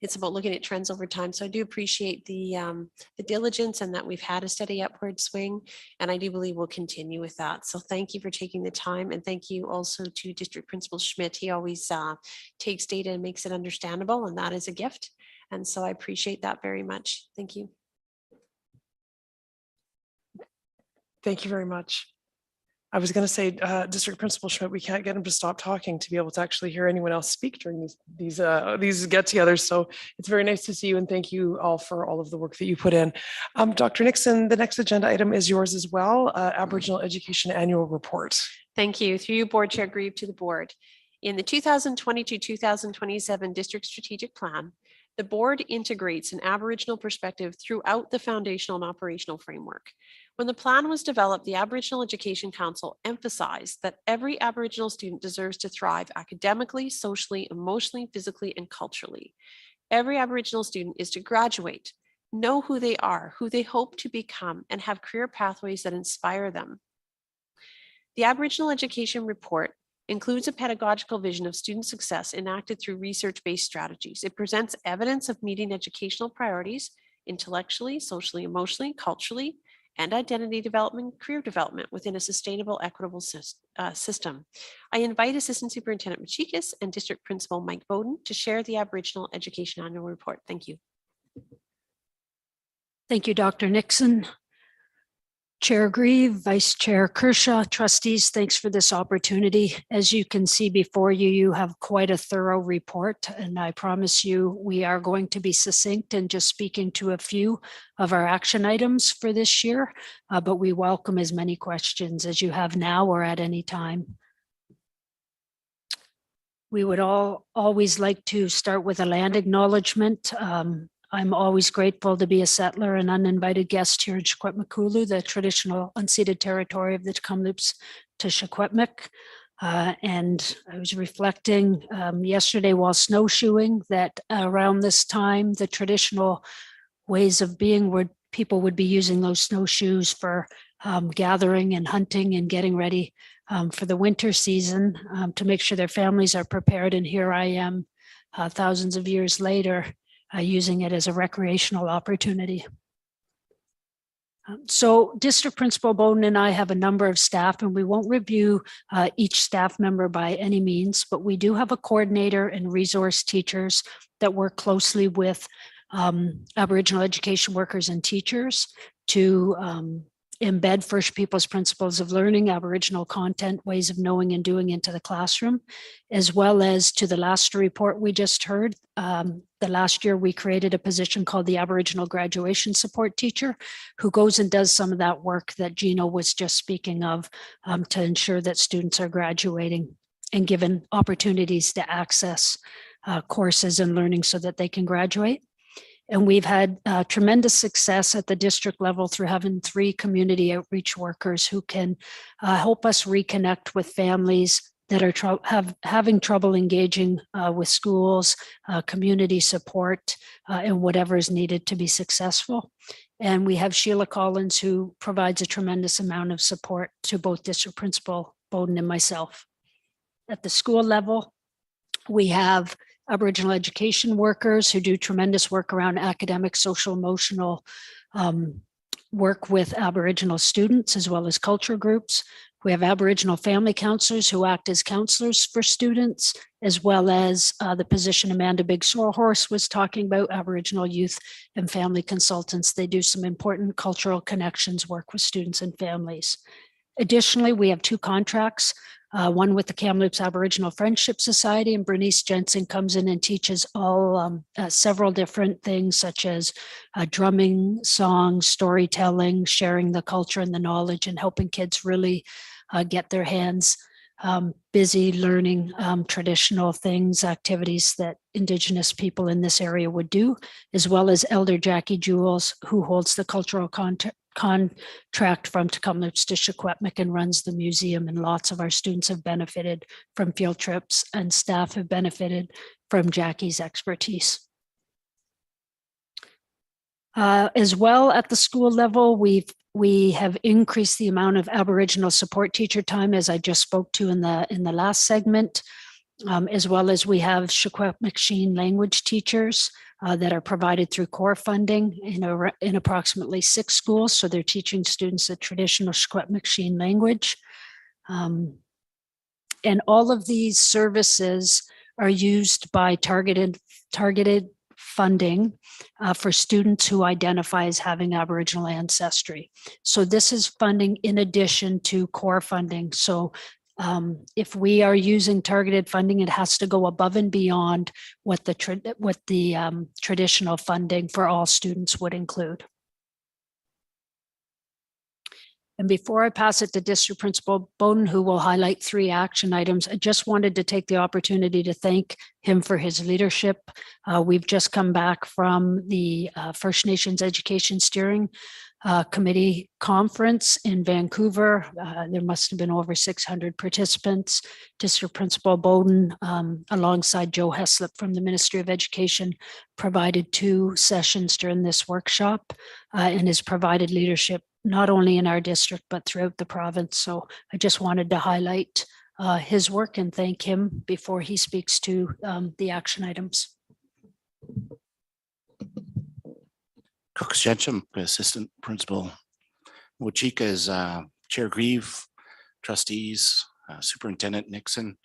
It's about looking at trends over time. So I do appreciate the diligence and that we've had a steady upward swing. And I do believe we'll continue with that. So thank you for taking the time. And thank you also to District Principal Schmidt. He always takes data and makes it understandable, and that is a gift. And so I appreciate that very much. Thank you. Thank you very much. I was going to say, District Principal Schmidt, we can't get him to stop talking to be able to actually hear anyone else speak during these get-togethers. So it's very nice to see you, and thank you all for all of the work that you put in. Dr. Nixon, the next agenda item is yours as well, Aboriginal Education Annual Report. Thank you. Through you, Board Chair Grieve, to the board. In the 2022-2027 District Strategic Plan, the board integrates an Aboriginal perspective throughout the foundational and operational framework. When the plan was developed, the Aboriginal Education Council emphasized that every Aboriginal student deserves to thrive academically, socially, emotionally, physically, and culturally. Every Aboriginal student is to graduate, know who they are, who they hope to become, and have career pathways that inspire them. The Aboriginal Education Report includes a pedagogical vision of student success enacted through research-based strategies. It presents evidence of meeting educational priorities intellectually, socially, emotionally, culturally, and identity development, career development within a sustainable, equitable system. I invite Assistant Superintendent Machikas and District Principal Mike Bowden to share the Aboriginal Education Annual Report. Thank you. Thank you, Dr. Nixon. Chair Grieve, Vice Chair Kershaw, trustees, thanks for this opportunity. As you can see before you, you have quite a thorough report, and I promise you we are going to be succinct and just speaking to a few of our action items for this year, but we welcome as many questions as you have now or at any time. We would always like to start with a land acknowledgement. I'm always grateful to be a settler and uninvited guest here in Secwepemcúlecw, the traditional unceded territory of the Tk'emlúps to Secwepemc. And I was reflecting yesterday while snowshoeing that around this time, the traditional ways of being where people would be using those snowshoes for gathering and hunting and getting ready for the winter season to make sure their families are prepared. And here I am thousands of years later, using it as a recreational opportunity. So District Principal Bowden and I have a number of staff, and we won't review each staff member by any means, but we do have a coordinator and resource teachers that work closely with Aboriginal education workers and teachers to embed First Peoples principles of learning, Aboriginal content, ways of knowing and doing into the classroom, as well as to the last report we just heard. The last year we created a position called the Aboriginal Graduation Support Teacher, who goes and does some of that work that Gino was just speaking of to ensure that students are graduating and given opportunities to access courses and learning so that they can graduate. And we've had tremendous success at the district level through having 3 community outreach workers who can help us reconnect with families that are having trouble engaging with schools, community support, and whatever is needed to be successful. And we have Sheila Collins, who provides a tremendous amount of support to both District Principal Bowden and myself. At the school level, we have Aboriginal education workers who do tremendous work around academic, social, emotional work with Aboriginal students as well as culture groups. We have Aboriginal family counselors who act as counselors for students, as well as the position Amanda Big Sorehorse was talking about, Aboriginal youth and family consultants. They do some important cultural connections work with students and families. Additionally, we have 2 contracts, one with the Kamloops Aboriginal Friendship Society, and Bernice Jensen comes in and teaches all several different things such as drumming, song, storytelling, sharing the culture and the knowledge, and helping kids really get their hands busy learning traditional things, activities that Indigenous people in this area would do, as well as Elder Jackie Jules, who holds the cultural contract from Kamloops to Secwepemc and runs the museum. And lots of our students have benefited from field trips, and staff have benefited from Jackie's expertise. As well, at the school level, we have increased the amount of Aboriginal support teacher time, as I just spoke to in the last segment, as well as we have Secwepemc Sheen language teachers that are provided through core funding in approximately 6 schools. So they're teaching students the traditional Secwepemc Sheen language. And all of these services are used by targeted funding for students who identify as having Aboriginal ancestry. So this is funding in addition to core funding. So if we are using targeted funding, it has to go above and beyond what the traditional funding for all students would include. And before I pass it to District Principal Bowden, who will highlight 3 action items, I just wanted to take the opportunity to thank him for his leadership. We've just come back from the First Nations Education Steering Committee conference in Vancouver. There must have been over 600 participants. District Principal Bowden, alongside Joe Heslop from the Ministry of Education, provided 2 sessions during this workshop and has provided leadership not only in our district, but throughout the province. So I just wanted to highlight his work and thank him before he speaks to the action items. Cooks Jencham, Assistant Principal. Mochika is Chair Grieve, trustees, Superintendent Nixon.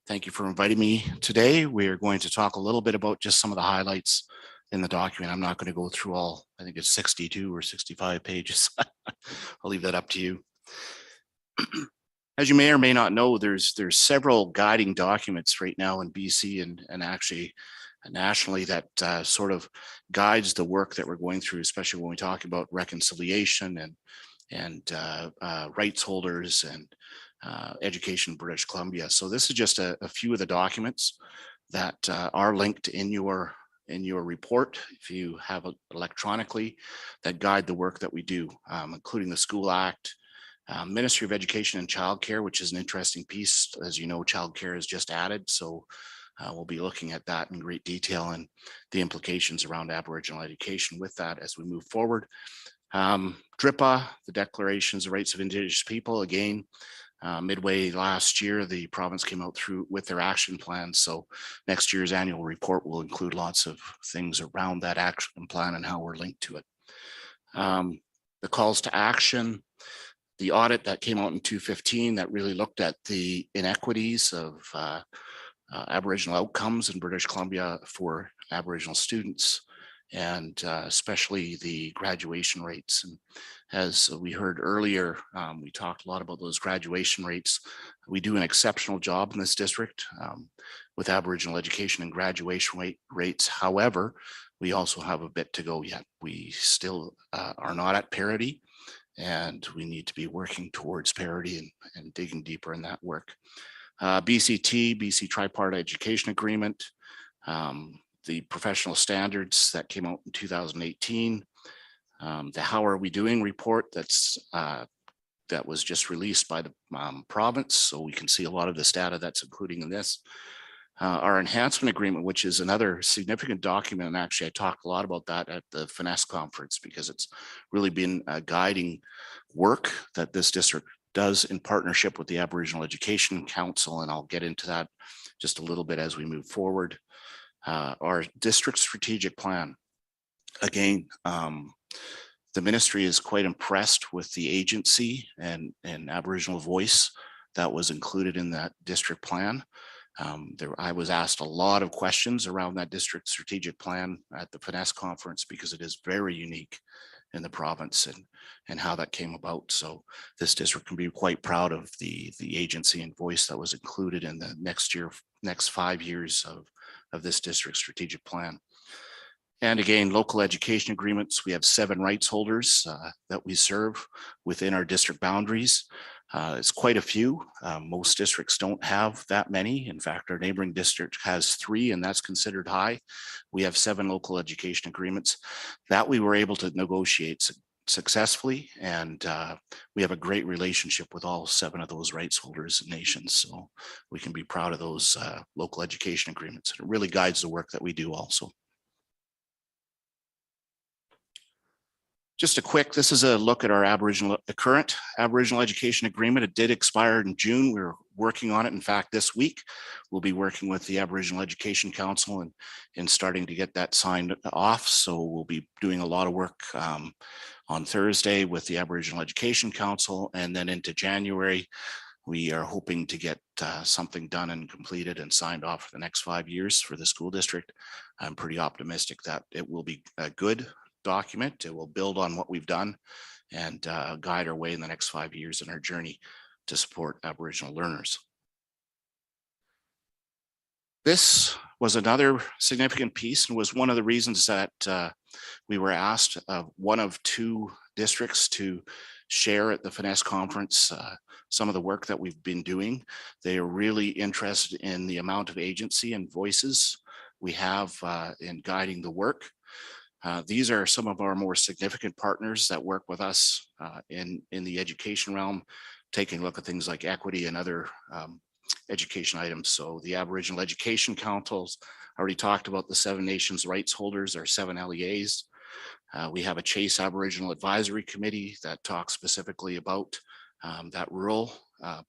Thank you for inviting me today. We're going to talk a little bit about just some of the highlights in the document. I'm not going to go through all, I think it's 62 or 65 pages. I'll leave that up to you. As you may or may not know, there's several guiding documents right now in BC and actually nationally that sort of guides the work that we're going through, especially when we talk about reconciliation and rights holders and education in British Columbia. So this is just a few of the documents that are linked in your report, if you have it electronically, that guide the work that we do, including the School Act, Ministry of Education and Childcare, which is an interesting piece. As you know, childcare is just added, so we'll be looking at that in great detail and the implications around Aboriginal education with that as we move forward. DRIPA, the Declarations of Rights of Indigenous People, again, midway last year, the province came out with their action plan. So next year's annual report will include lots of things around that action plan and how we're linked to it. The calls to action, the audit that came out in 2015 that really looked at the inequities of Aboriginal outcomes in British Columbia for Aboriginal students, and especially the graduation rates. And as we heard earlier, we talked a lot about those graduation rates. We do an exceptional job in this district with Aboriginal education and graduation rates. However, we also have a bit to go yet. We still are not at parity, and we need to be working towards parity and digging deeper in that work. BCT, BC Tripartite Education Agreement, the professional standards that came out in 2018, the How Are We Doing report that was just released by the province. So we can see a lot of this data that's including in this. Our enhancement agreement, which is another significant document. And actually I talked a lot about that at the Finesse conference because it's really been a guiding work that this district does in partnership with the Aboriginal Education Council. And I'll get into that just a little bit as we move forward. Our district strategic plan. Again, the ministry is quite impressed with the agency and Aboriginal voice that was included in that district plan. I was asked a lot of questions around that district strategic plan at the Finesse conference because it is very unique in the province and how that came about. So this district can be quite proud of the agency and voice that was included in the next 5 years of this district strategic plan. And again, local education agreements. We have 7 rights holders that we serve within our district boundaries. It's quite a few. Most districts don't have that many. In fact, our neighboring district has 3, and that's considered high. We have 7 local education agreements that we were able to negotiate successfully. And we have a great relationship with all 7 of those rights holders and nations. So we can be proud of those local education agreements. It really guides the work that we do also. Just a quick, this is a look at our current Aboriginal Education Agreement. It did expire in June. We're working on it. In fact, this week, we'll be working with the Aboriginal Education Council and starting to get that signed off. So we'll be doing a lot of work on Thursday with the Aboriginal Education Council. And then into January, we are hoping to get something done and completed and signed off for the next 5 years for the school district. I'm pretty optimistic that it will be a good document. It will build on what we've done and guide our way in the next 5 years in our journey to support Aboriginal learners. This was another significant piece and was one of the reasons that we were asked one of 2 districts to share at the Finesse conference some of the work that we've been doing. They are really interested in the amount of agency and voices we have in guiding the work. These are some of our more significant partners that work with us in the education realm, taking a look at things like equity and other education items. So the Aboriginal Education Councils, I already talked about the 7 Nations rights holders, our 7 LEAs. We have a Chase Aboriginal Advisory Committee that talks specifically about that rural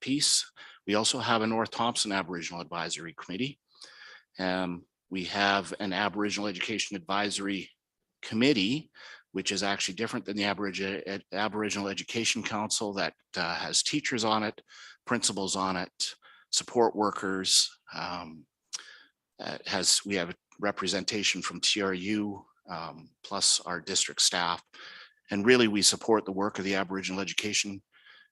piece. We also have a North Thompson Aboriginal Advisory Committee. We have an Aboriginal Education Advisory Committee, which is actually different than the Aboriginal Education Council that has teachers on it, principals on it, support workers. We have representation from TRU plus our district staff. And really we support the work of the Aboriginal Education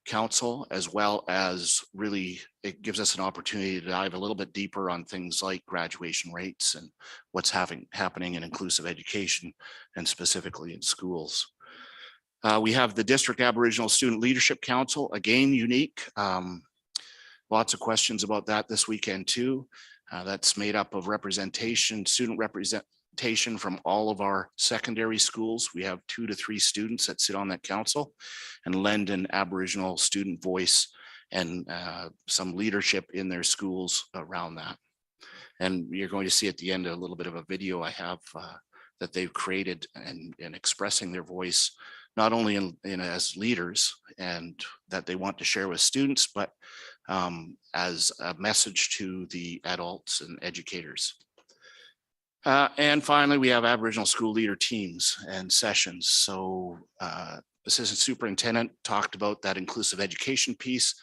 Council, as well as really it gives us an opportunity to dive a little bit deeper on things like graduation rates and what's happening in inclusive education and specifically in schools. We have the District Aboriginal Student Leadership Council, again, unique. Lots of questions about that this weekend too. That's made up of student representation from all of our secondary schools. We have 2 to 3 students that sit on that council and lend an Aboriginal student voice and some leadership in their schools around that. And you're going to see at the end a little bit of a video I have that they've created and expressing their voice, not only in as leaders and that they want to share with students, but as a message to the adults and educators. And finally, we have Aboriginal school leader teams and sessions. So Assistant Superintendent talked about that inclusive education piece.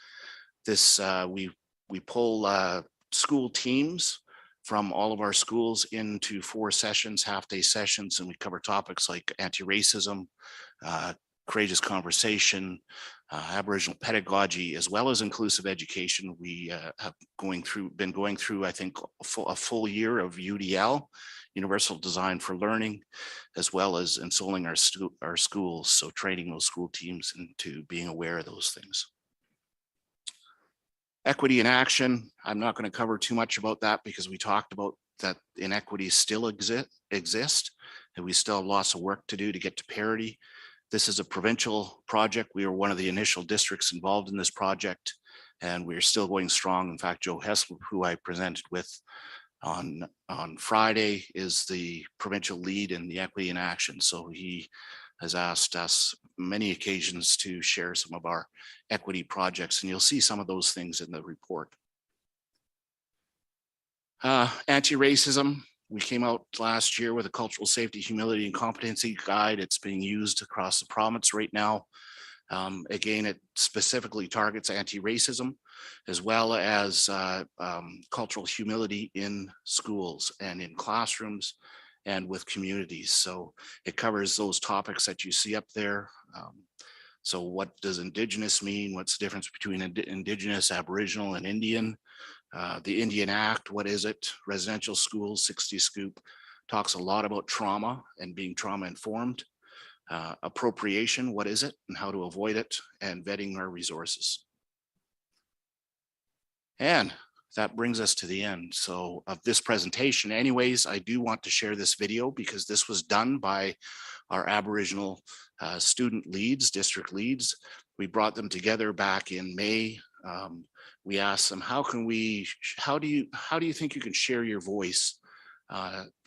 This we pull school teams from all of our schools into 4 sessions, half-day sessions, and we cover topics like anti-racism, courageous conversation, Aboriginal pedagogy, as well as inclusive education. We have been going through, I think, a full year of UDL, Universal Design for Learning, as well as ensoling our schools. So training those school teams into being aware of those things. Equity in action, I'm not going to cover too much about that because we talked about that inequities still exist and we still have lots of work to do to get to parity. This is a provincial project. We were one of the initial districts involved in this project, and we're still going strong. In fact, Joe Hessel, who I presented with on Friday, is the provincial lead in the equity in action. So he has asked us many occasions to share some of our equity projects, and you'll see some of those things in the report. Anti-racism, we came out last year with a cultural safety, humility, and competency guide. It's being used across the province right now. Again, it specifically targets anti-racism as well as cultural humility in schools and in classrooms and with communities. So it covers those topics that you see up there. So what does Indigenous mean? What's the difference between Indigenous, Aboriginal, and Indian? The Indian Act, what is it? Residential schools, 60 Scoop talks a lot about trauma and being trauma informed. Appropriation, what is it and how to avoid it, and vetting our resources. And that brings us to the end. So of this presentation anyways, I do want to share this video because this was done by our Aboriginal student leads, district leads. We brought them together back in May. We asked them, how do you think you can share your voice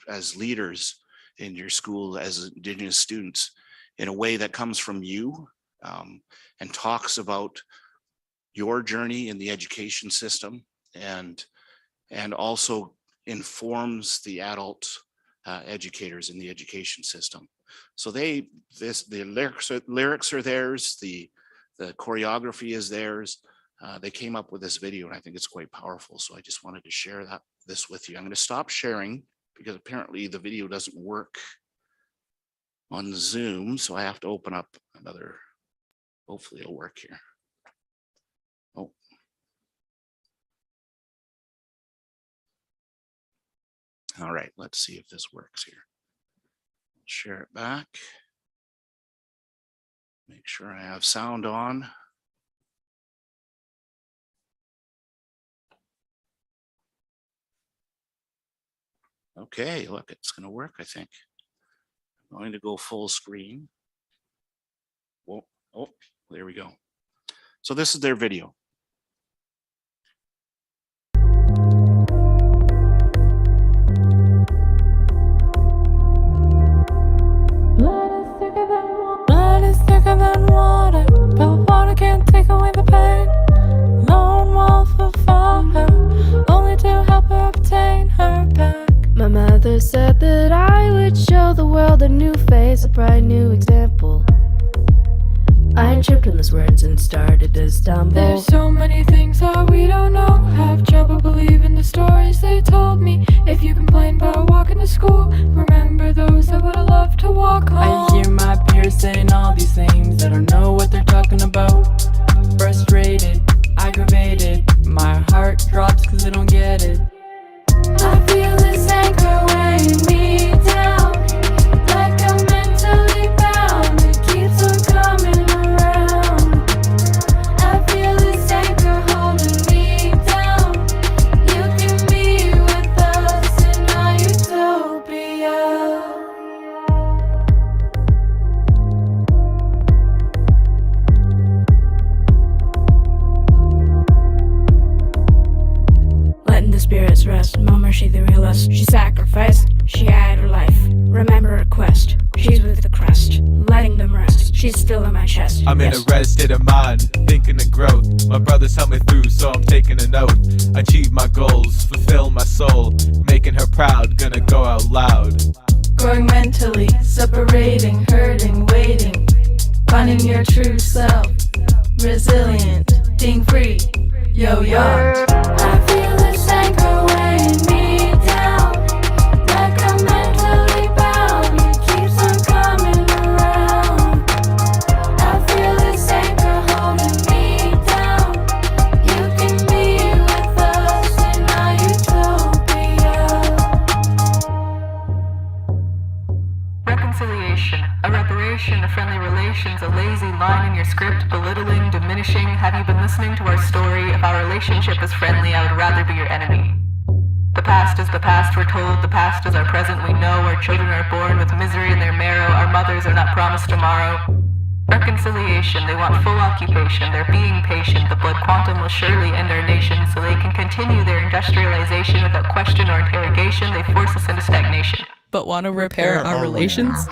as leaders in your school as Indigenous students in a way that comes from you and talks about your journey in the education system and also informs the adult educators in the education system. So the lyrics are theirs, the choreography is theirs. They came up with this video and I think it's quite powerful. So I just wanted to share this with you. I'm going to stop sharing because apparently the video doesn't work on Zoom. So I have to open up another, hopefully it'll work here. Oh. All right, let's see if this works here. Share it back. Make sure I have sound on. Okay, look, it's going to work, I think. I'm going to go full screen. Whoa, oh, there we go. So this is their video. Blood is thicker than water, but water can't take away the pain. Lone wolf of fire, only to help her obtain her pack. My mother said that I would show the world a new face, a bright new example. I tripped on those words and started to stumble. There's so many things that we don't know. Have trouble believing the stories they told me. If you complain about walking to school, remember those that would have loved to walk home. I hear my peers saying all these things. I don't know what they're talking about. Frustrated, aggravated, my heart drops cause I don't get it. I feel this anchor weighing me down, like I'm mentally bound. It keeps on coming around. I feel this anchor holding me down. You can be with us in our utopia. Letting the spirits rest. Mama, she the realest. She sacrificed. She had her life. Remember her quest. She's with the crest. Letting them rest. She's still in my chest. I'm in a rest state of mind, thinking of growth. My brothers helped me through, so I'm taking a note. Achieve my goals, fulfill my soul. Making her proud, gonna go out loud. Growing mentally, separating, hurting, waiting. Finding your true self. Resilient, being free. Yo, yo. I feel this anchor weighing me down, like I'm mentally bound. It keeps on coming around. I feel this anchor holding me down. You can be with us in our utopia. Reconciliation, a reparation of friendly relations, a lazy line in your script, belittling, diminishing. diminishing? Have you been listening to our story? If our relationship is friendly, I would rather be your enemy. The past is the past, we're told. The past is our present, we know. Our children are born with misery in their marrow. Our mothers are not promised tomorrow. Reconciliation, they want full occupation. They're being patient. The blood quantum will surely end our nation so they can continue their industrialization without question or interrogation. They force us into stagnation. But want to repair our relations?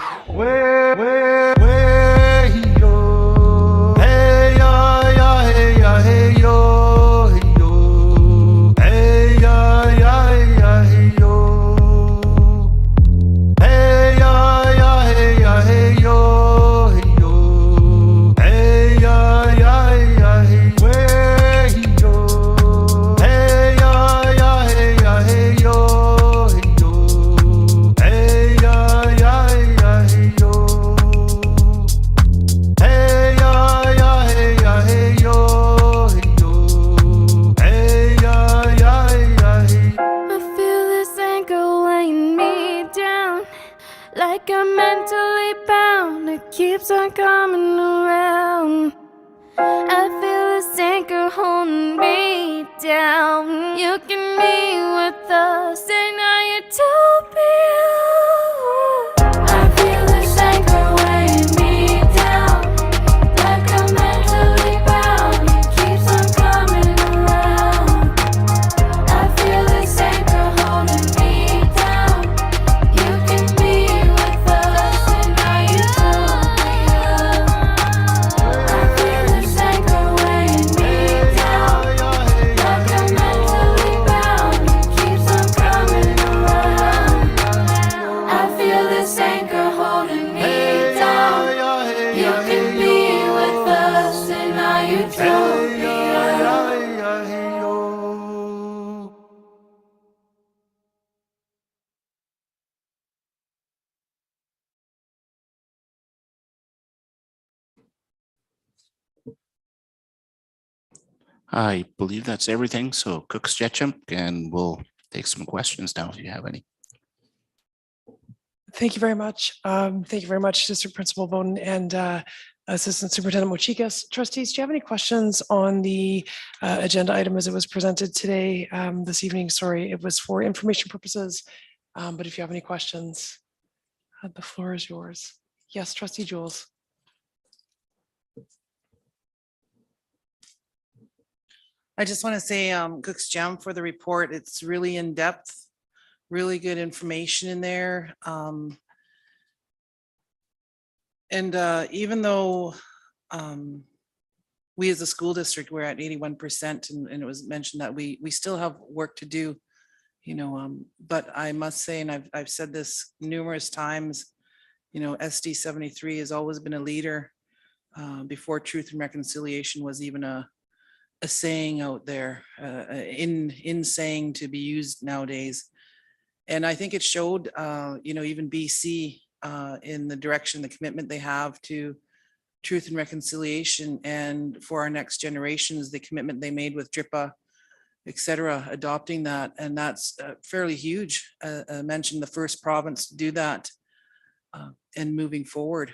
Like I'm mentally bound, it keeps on coming around. I feel this anchor holding me down. You can be with us in our utopia. I feel this anchor weighing me down. Like I'm mentally bound, it keeps on coming around. I feel this anchor holding me down. You can be with us in our utopia. I feel this anchor weighing me down. Like I'm mentally bound, it keeps on coming around. I feel this anchor holding me down. You can be with us in our utopia. I believe that's everything. So Cook Sketchum, and we'll take some questions now if you have any. Thank you very much. Thank you very much, District Principal Bowden and Assistant Superintendent Mochikas. Trustees, do you have any questions on the agenda item as it was presented today, this evening? Sorry, it was for information purposes. But if you have any questions, the floor is yours. Yes, Trustee Jules. I just want to say, Cook's Jam for the report. It's really in depth, really good information in there. Even though we as a school district, we're at 81%, and it was mentioned that we still have work to do, you know, but I must say, and I've said this numerous times, you know, SD 73 has always been a leader before Truth and Reconciliation was even a saying out there, in saying to be used nowadays. And I think it showed, you know, even BC in the direction, the commitment they have to Truth and Reconciliation, and for our next generations, the commitment they made with DRIPA, et cetera, adopting that. And that's fairly huge. I mentioned the first province to do that and moving forward.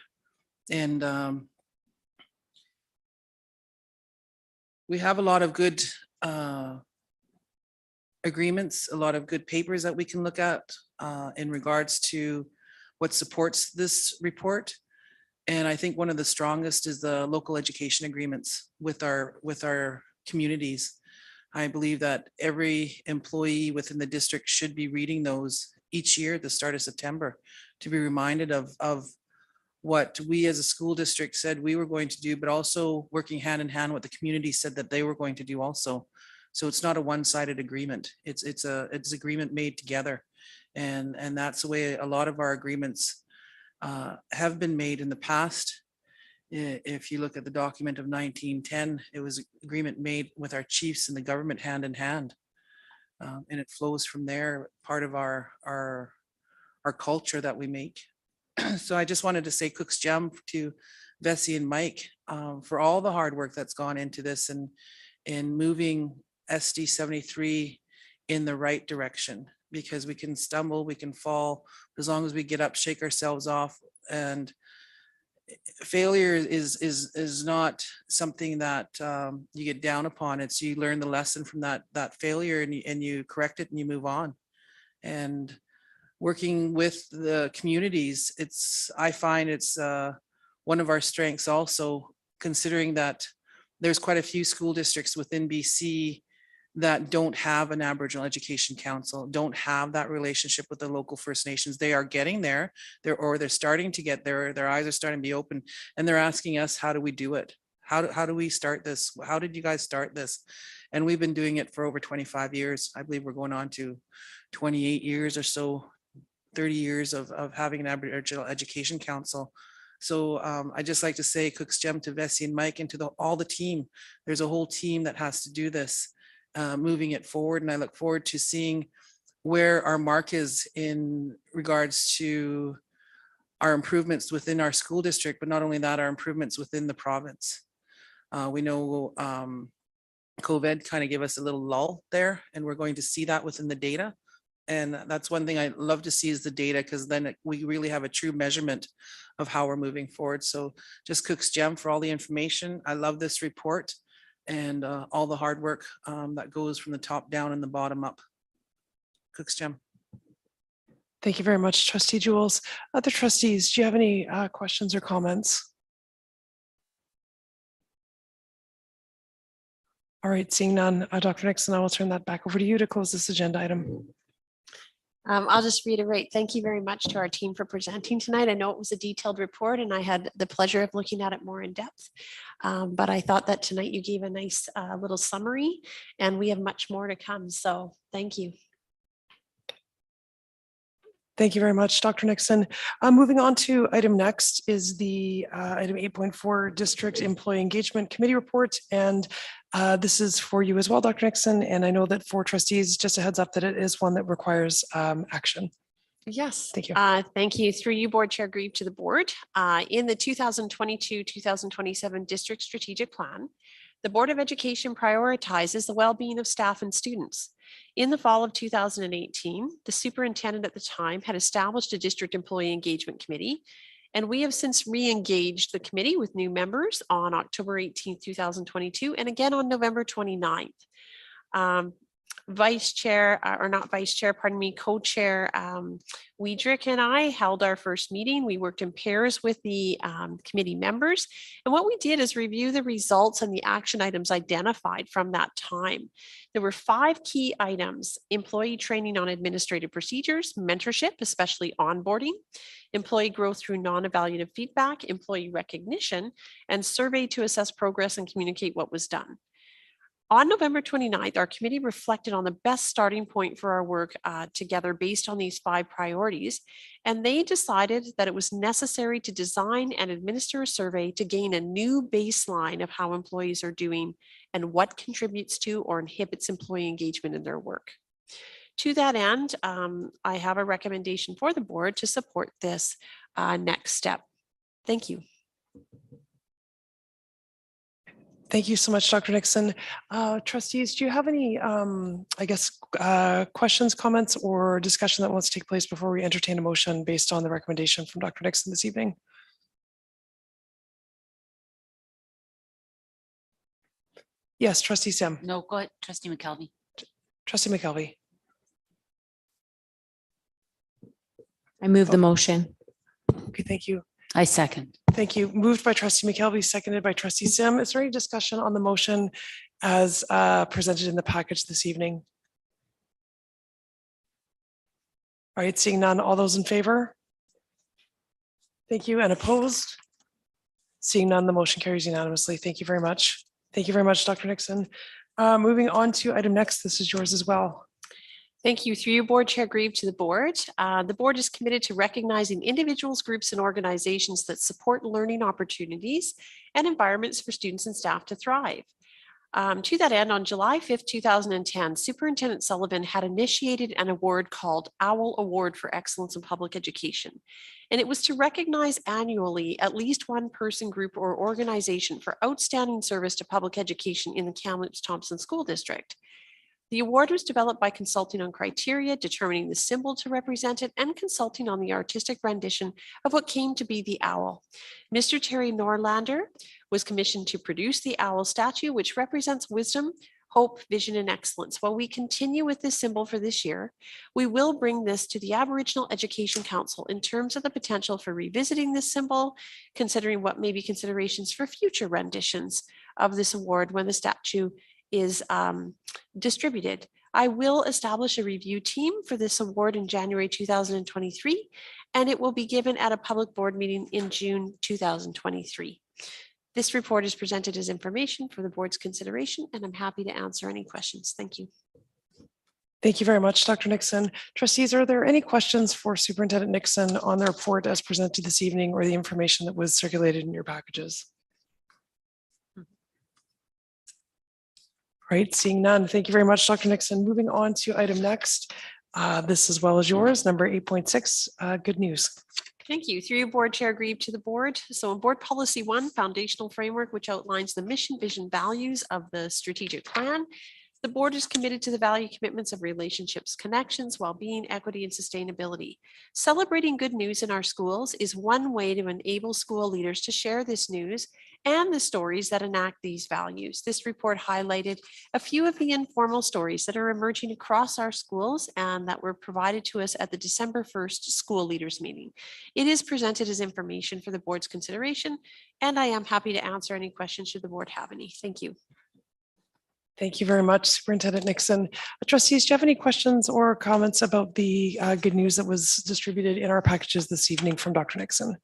And we have a lot of good agreements, a lot of good papers that we can look at in regards to what supports this report. And I think one of the strongest is the local education agreements with our communities. I believe that every employee within the district should be reading those each year at the start of September to be reminded of what we as a school district said we were going to do, but also working hand in hand what the community said that they were going to do also. So it's not a one-sided agreement. It's agreement made together. And that's the way a lot of our agreements have been made in the past. If you look at the document of 1910, it was an agreement made with our chiefs and the government hand in hand. And it flows from there, part of our culture that we make. So I just wanted to say Cook's Jam to Vesey and Mike for all the hard work that's gone into this and in moving SD 73 in the right direction, because we can stumble, we can fall, as long as we get up, shake ourselves off, and failure is not something that you get down upon. It's you learn the lesson from that failure and you correct it and you move on. And working with the communities, I find it's one of our strengths also, considering that there's quite a few school districts within BC that don't have an Aboriginal Education Council, don't have that relationship with the local First Nations. They are getting there, they're starting to get there. Their eyes are starting to be open, and they're asking us, how do we do it? How do we start this? How did you guys start this? And we've been doing it for over 25 years. I believe we're going on to 28 years or so, 30 years of having an Aboriginal Education Council. So I just like to say Cook's Gem to Vessi and Mike and to all the team. There's a whole team that has to do this, moving it forward. And I look forward to seeing where our mark is in regards to our improvements within our school district, but not only that, our improvements within the province. We know COVID kind of gave us a little lull there, and we're going to see that within the data. And that's one thing I love to see is the data, because then we really have a true measurement of how we're moving forward. So just Cook's Gem for all the information. I love this report and all the hard work that goes from the top down and the bottom up. Cook's Gem. Thank you very much, Trustee Jules. Other trustees, do you have any questions or comments? All right, seeing none, Dr. Nixon, I will turn that back over to you to close this agenda item. I'll just reiterate, thank you very much to our team for presenting tonight. I know it was a detailed report and I had the pleasure of looking at it more in depth. But I thought that tonight you gave a nice little summary, and we have much more to come. So thank you. Thank you very much, Dr. Nixon. Moving on to item next is the item 8.4 District Employee Engagement Committee Report. And this is for you as well, Dr. Nixon. And I know that for trustees, just a heads up that it is one that requires action. Yes. Thank you. Thank you. Through you, Board Chair Grieve, to the board. In the 2022-2027 District Strategic Plan, the Board of Education prioritizes the well-being of staff and students. In the fall of 2018, the superintendent at the time had established a district employee engagement committee, and we have since re-engaged the committee with new members on October 18, 2022, and again on November 29th. Co-chair Weidrich and I held our first meeting. We worked in pairs with the committee members. And what we did is review the results and the action items identified from that time. There were 5 key items: employee training on administrative procedures, mentorship, especially onboarding, employee growth through non-evaluative feedback, employee recognition, and survey to assess progress and communicate what was done. On November 29th, our committee reflected on the best starting point for our work together based on these 5 priorities, and they decided that it was necessary to design and administer a survey to gain a new baseline of how employees are doing and what contributes to or inhibits employee engagement in their work. To that end, I have a recommendation for the board to support this next step. Thank you. Thank you so much, Dr. Nixon. Trustees, do you have any, questions, comments, or discussion that wants to take place before we entertain a motion based on the recommendation from Dr. Nixon this evening? Yes, Trustee Sim. No, go ahead, Trustee McKelvey. Trustee McKelvey. I move the motion. Okay, thank you. I second. Thank you. Moved by Trustee McKelvey, seconded by Trustee Sim. Is there any discussion on the motion as presented in the package this evening? All right, seeing none, all those in favor? Thank you. And opposed? Seeing none, the motion carries unanimously. Thank you very much. Thank you very much, Dr. Nixon. Moving on to item next, this is yours as well. Thank you. Through you, Board Chair Grieve, to the board. The board is committed to recognizing individuals, groups, and organizations that support learning opportunities and environments for students and staff to thrive. To that end, on July 5th, 2010, Superintendent Sullivan had initiated an award called OWL Award for Excellence in Public Education. And it was to recognize annually at least one person, group, or organization for outstanding service to public education in the Kamloops Thompson School District. The award was developed by consulting on criteria, determining the symbol to represent it, and consulting on the artistic rendition of what came to be the owl. Mr. Terry Norlander was commissioned to produce the owl statue, which represents wisdom, hope, vision, and excellence. While we continue with this symbol for this year, we will bring this to the Aboriginal Education Council in terms of the potential for revisiting this symbol, considering what may be considerations for future renditions of this award when the statue is distributed. I will establish a review team for this award in January 2023, and it will be given at a public board meeting in June 2023. This report is presented as information for the board's consideration, and I'm happy to answer any questions. Thank you. Thank you very much, Dr. Nixon. Trustees, are there any questions for Superintendent Nixon on the report as presented this evening or the information that was circulated in your packages? Right, seeing none. Thank you very much, Dr. Nixon. Moving on to item next. This as well as yours, number 8.6, good news. Thank you. Through you, Board Chair Grieve to the board. So in Board Policy 1, Foundational Framework, which outlines the mission, vision, values of the strategic plan, the board is committed to the value commitments of relationships, connections, well-being, equity, and sustainability. Celebrating good news in our schools is one way to enable school leaders to share this news and the stories that enact these values. This report highlighted a few of the informal stories that are emerging across our schools and that were provided to us at the December 1st school leaders meeting. It is presented as information for the board's consideration, and I am happy to answer any questions should the board have any. Thank you. Thank you very much, Superintendent Nixon. Trustees, do you have any questions or comments about the good news that was distributed in our packages this evening from Dr. Nixon?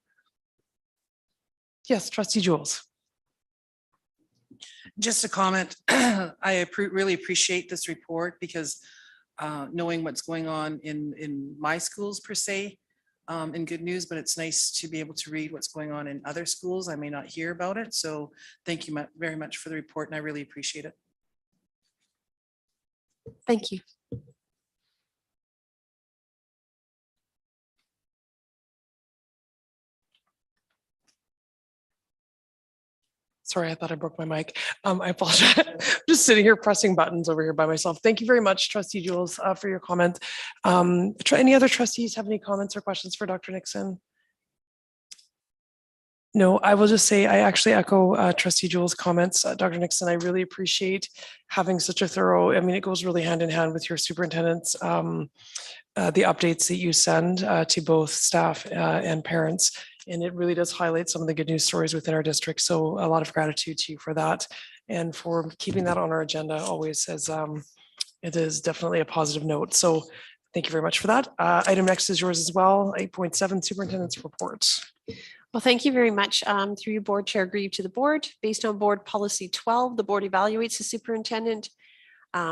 Yes, Trustee Jules. Just a comment. I really appreciate this report because knowing what's going on in my schools per se, in good news, but it's nice to be able to read what's going on in other schools. I may not hear about it. So thank you very much for the report and I really appreciate it. Thank you. Sorry, I thought I broke my mic. I apologize. I'm just sitting here pressing buttons over here by myself. Thank you very much, Trustee Jules, for your comment. Any other trustees have any comments or questions for Dr. Nixon? No, I will just say I actually echo Trustee Jules' comments. Dr. Nixon, I really appreciate having such a thorough, I mean, it goes really hand in hand with your superintendents, the updates that you send to both staff and parents. And it really does highlight some of the good news stories within our district. So a lot of gratitude to you for that and for keeping that on our agenda always as it is definitely a positive note. So thank you very much for that. Item next is yours as well, 8.7 Superintendent's Report. Well, thank you very much. Through your Board Chair Grieve to the board. Based on Board Policy 12, the board evaluates the superintendent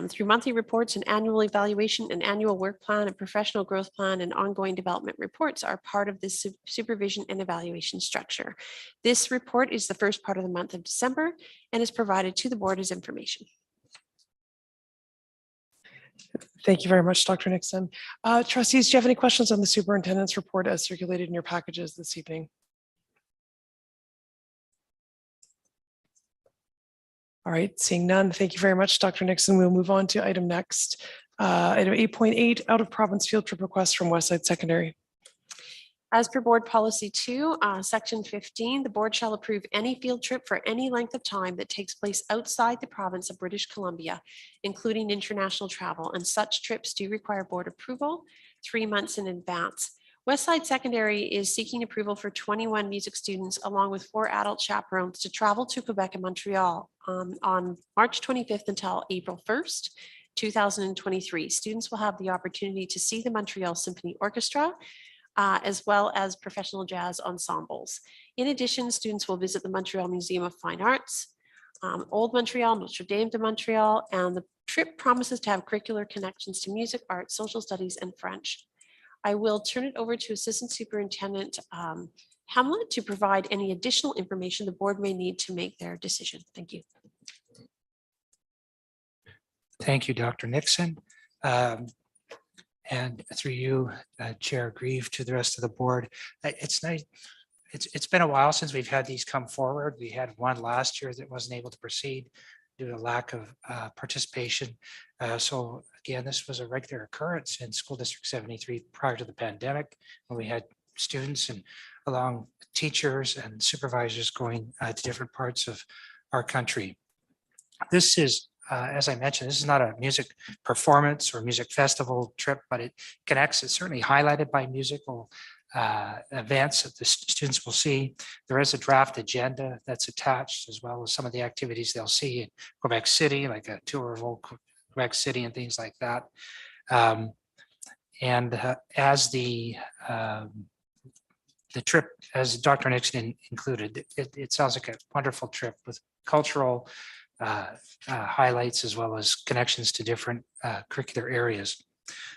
through monthly reports and annual evaluation and annual work plan and professional growth plan and ongoing development reports are part of this supervision and evaluation structure. This report is the first part of the month of December and is provided to the board as information. Thank you very much, Dr. Nixon. Trustees, do you have any questions on the superintendent's report as circulated in your packages this evening? All right, seeing none. Thank you very much, Dr. Nixon. We'll move on to item next. Item 8.8, out of province field trip request from Westside Secondary. As per Board Policy 2, Section 15, the board shall approve any field trip for any length of time that takes place outside the province of British Columbia, including international travel, and such trips do require board approval 3 months in advance. Westside Secondary is seeking approval for 21 music students along with 4 adult chaperones to travel to Quebec and Montreal on March 25th until April 1st, 2023. Students will have the opportunity to see the Montreal Symphony Orchestra, as well as professional jazz ensembles. In addition, students will visit the Montreal Museum of Fine Arts, Old Montreal, Notre Dame de Montreal, and the trip promises to have curricular connections to music, art, social studies, and French. I will turn it over to Assistant Superintendent Hamlet to provide any additional information the board may need to make their decision. Thank you. Thank you, Dr. Nixon. And through you, Chair Grieve, to the rest of the board. It's nice. It's been a while since we've had these come forward. We had one last year that wasn't able to proceed. due to lack of participation. So again, this was a regular occurrence in School District 73 prior to the pandemic, when we had students and along teachers and supervisors going to different parts of our country. This is, as I mentioned, this is not a music performance or music festival trip, but it connects. It's certainly highlighted by musical events that the students will see. There is a draft agenda that's attached, as well as some of the activities they'll see in Quebec City, like a tour of old Quebec City and things like that. As the trip, as Dr. Nixon included, it sounds like a wonderful trip with cultural highlights as well as connections to different curricular areas.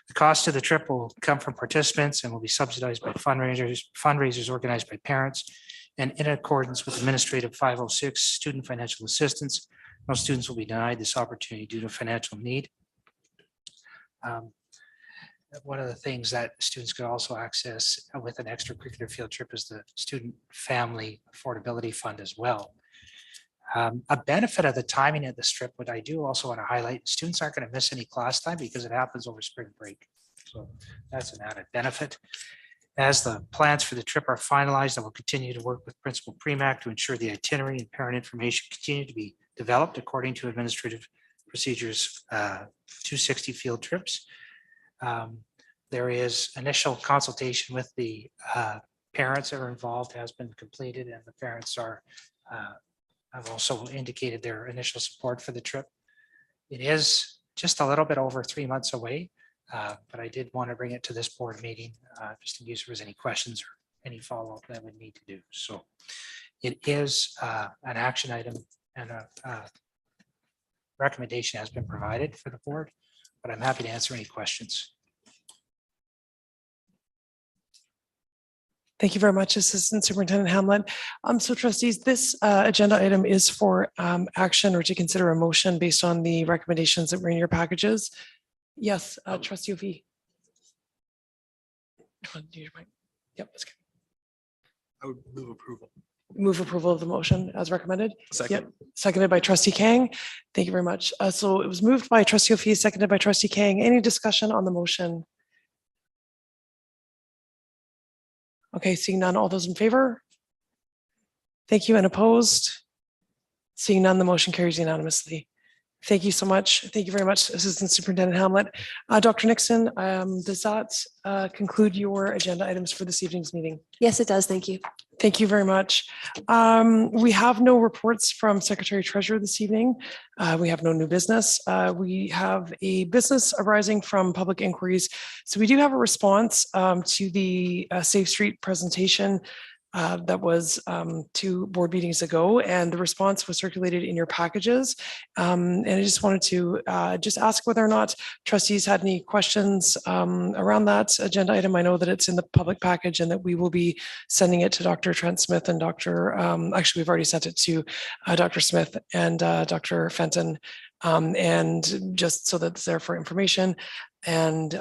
The cost of the trip will come from participants and will be subsidized by fundraisers organized by parents, and in accordance with Administrative 506 student financial assistance. Most students will be denied this opportunity due to financial need. One of the things that students could also access with an extracurricular field trip is the Student Family Affordability Fund as well. A benefit of the timing of this trip, what I do also want to highlight, students aren't going to miss any class time because it happens over spring break. So that's an added benefit. As the plans for the trip are finalized, I will continue to work with Principal Premack to ensure the itinerary and parent information continue to be developed according to Administrative Procedures 260 field trips. There is initial consultation with the parents that are involved has been completed, and the parents are have also indicated their initial support for the trip. It is just a little bit over 3 months away, but I did want to bring it to this board meeting just in case there was any questions or any follow-up that we need to do. So it is an action item, and a recommendation has been provided for the board, but I'm happy to answer any questions. Thank you very much, Assistant Superintendent Hamlet. So trustees, this agenda item is for action or to consider a motion based on the recommendations that were in your packages. Yes, Trustee O'Fee. Yep, that's good. I would move approval. Move approval of the motion as recommended. Second. Yep. Seconded by Trustee Kang. Thank you very much. So it was moved by Trustee O'Fee, seconded by Trustee Kang. Any discussion on the motion? Okay, seeing none, all those in favor? Thank you, and opposed? Seeing none, the motion carries unanimously. Thank you so much. Thank you very much, Assistant Superintendent Hamlet. Dr. Nixon, does that conclude your agenda items for this evening's meeting? Yes, it does. Thank you. Thank you very much. We have no reports from Secretary Treasurer this evening. We have no new business. We have a business arising from public inquiries. So we do have a response to the Safe Street presentation that was 2 board meetings ago, and the response was circulated in your packages. And I just wanted to just ask whether or not trustees had any questions around that agenda item. I know that it's in the public package and that we will be sending it to Dr. Trent Smith and Dr. Actually, we've already sent it to Dr. Smith and Dr. Fenton, and just so that it's there for information. And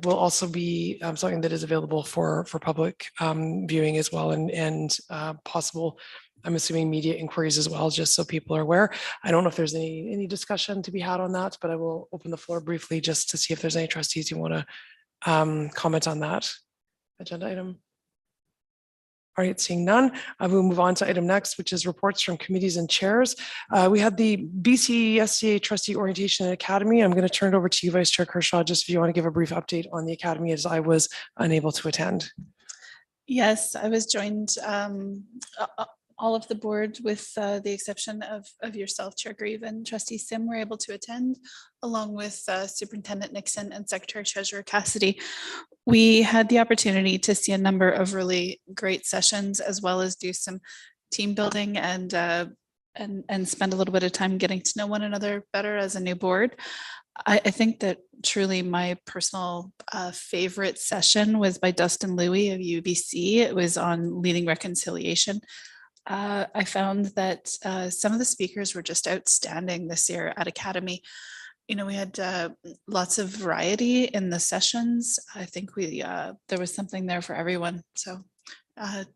will also be something that is available for public viewing as well, and possible, I'm assuming, media inquiries as well, just so people are aware. I don't know if there's any discussion to be had on that, but I will open the floor briefly just to see if there's any trustees who want to comment on that agenda item. All right, seeing none, I will move on to item next, which is reports from committees and chairs. We had the BCSCA Trustee Orientation and Academy. I'm going to turn it over to you, Vice Chair Kershaw, just if you want to give a brief update on the Academy, as I was unable to attend. Yes, I was joined all of the board with the exception of yourself, Chair Grieve, and Trustee Sim were able to attend, along with Superintendent Nixon and Secretary Treasurer Cassidy. We had the opportunity to see a number of really great sessions, as well as do some team building and spend a little bit of time getting to know one another better as a new board. I think that truly my personal favorite session was by Dustin Louie of UBC. It was on leading reconciliation. I found that some of the speakers were just outstanding this year at Academy. You know, we had lots of variety in the sessions. I think there was something there for everyone. So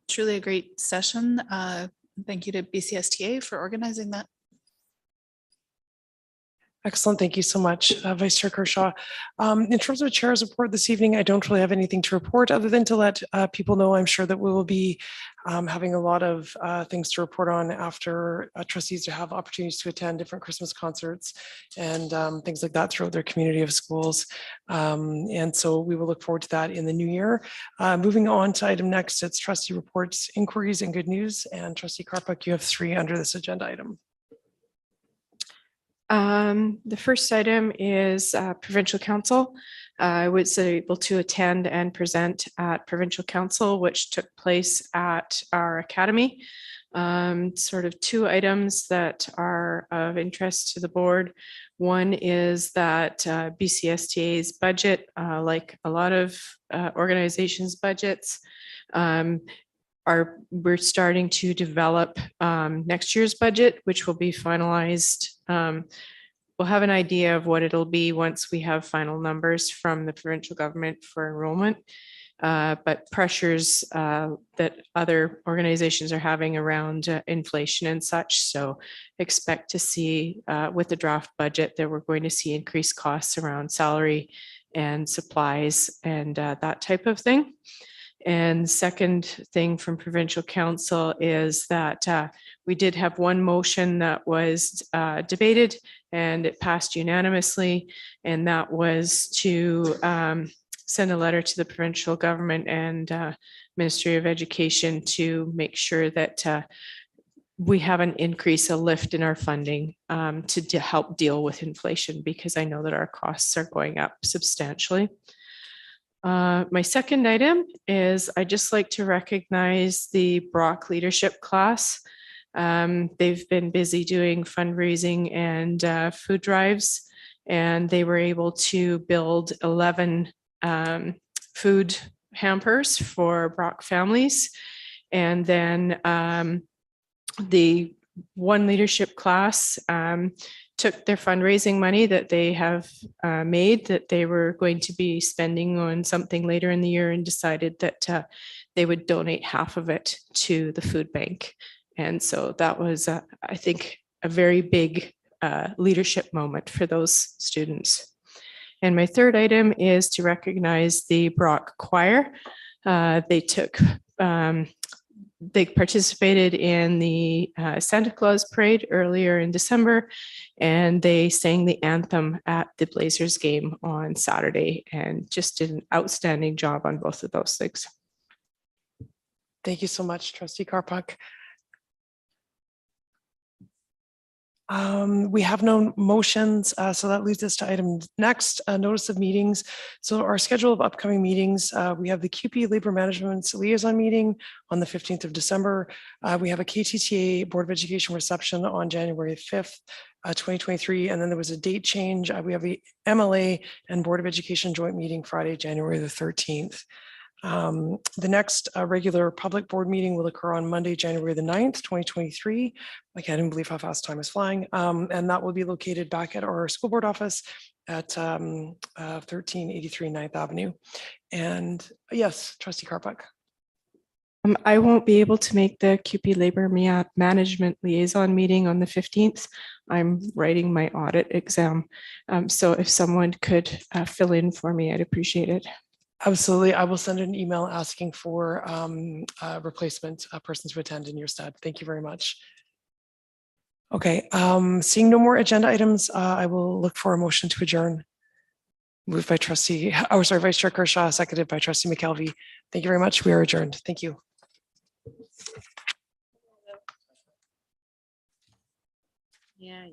truly a great session. Thank you to BCSTA for organizing that. Excellent. Thank you so much, Vice Chair Kershaw. In terms of Chair's report this evening, I don't really have anything to report other than to let people know I'm sure that we will be having a lot of things to report on after trustees to have opportunities to attend different Christmas concerts and things like that throughout their community of schools. And so we will look forward to that in the new year. Moving on to item next, it's trustee reports, inquiries, and good news. And Trustee Karpuk, you have 3 under this agenda item. The first item is Provincial Council. I was able to attend and present at Provincial Council, which took place at our academy. Sort of 2 items that are of interest to the board. One is that BCSTA's budget, like a lot of organizations' budgets, we're starting to develop next year's budget, which will be finalized. We'll have an idea of what it'll be once we have final numbers from the provincial government for enrollment. But pressures that other organizations are having around inflation and such. So expect to see with the draft budget that we're going to see increased costs around salary and supplies and that type of thing. And second thing from Provincial Council is that we did have one motion that was debated and it passed unanimously. And that was to send a letter to the provincial government and Ministry of Education to make sure that we have an increase, a lift in our funding to help deal with inflation, because I know that our costs are going up substantially. My second item is I'd just like to recognize the Brock Leadership class. They've been busy doing fundraising and food drives, and they were able to build 11 food hampers for Brock families. And then the one leadership class took their fundraising money that they have made that they were going to be spending on something later in the year and decided that they would donate half of it to the food bank. And so that was, I think, a very big leadership moment for those students. And my third item is to recognize the Brock Choir. They participated in the Santa Claus Parade earlier in December, and they sang the anthem at the Blazers game on Saturday and just did an outstanding job on both of those things. Thank you so much, Trustee Karpuk. We have no motions, so that leads us to item next, notice of meetings. So our schedule of upcoming meetings, we have the CUPE Labor Management Liaison meeting on the 15th of December. We have a KTTA Board of Education reception on January 5th, 2023. And then there was a date change. We have the MLA and Board of Education joint meeting Friday, January the 13th. The next regular public board meeting will occur on Monday, January the 9th, 2023. I can't believe how fast time is flying. And that will be located back at our school board office at 1383 9th Avenue. And yes, Trustee Karpuk. I won't be able to make the CUPE Labor Management Liaison meeting on the 15th. I'm writing my audit exam. So if someone could fill in for me, I'd appreciate it. Absolutely. I will send an email asking for a replacement person to attend in your stead. Thank you very much. Okay, seeing no more agenda items, I will look for a motion to adjourn. Moved by Vice Chair Kershaw, seconded by Trustee McKelvey. Thank you very much. We are adjourned. Thank you. Yeah.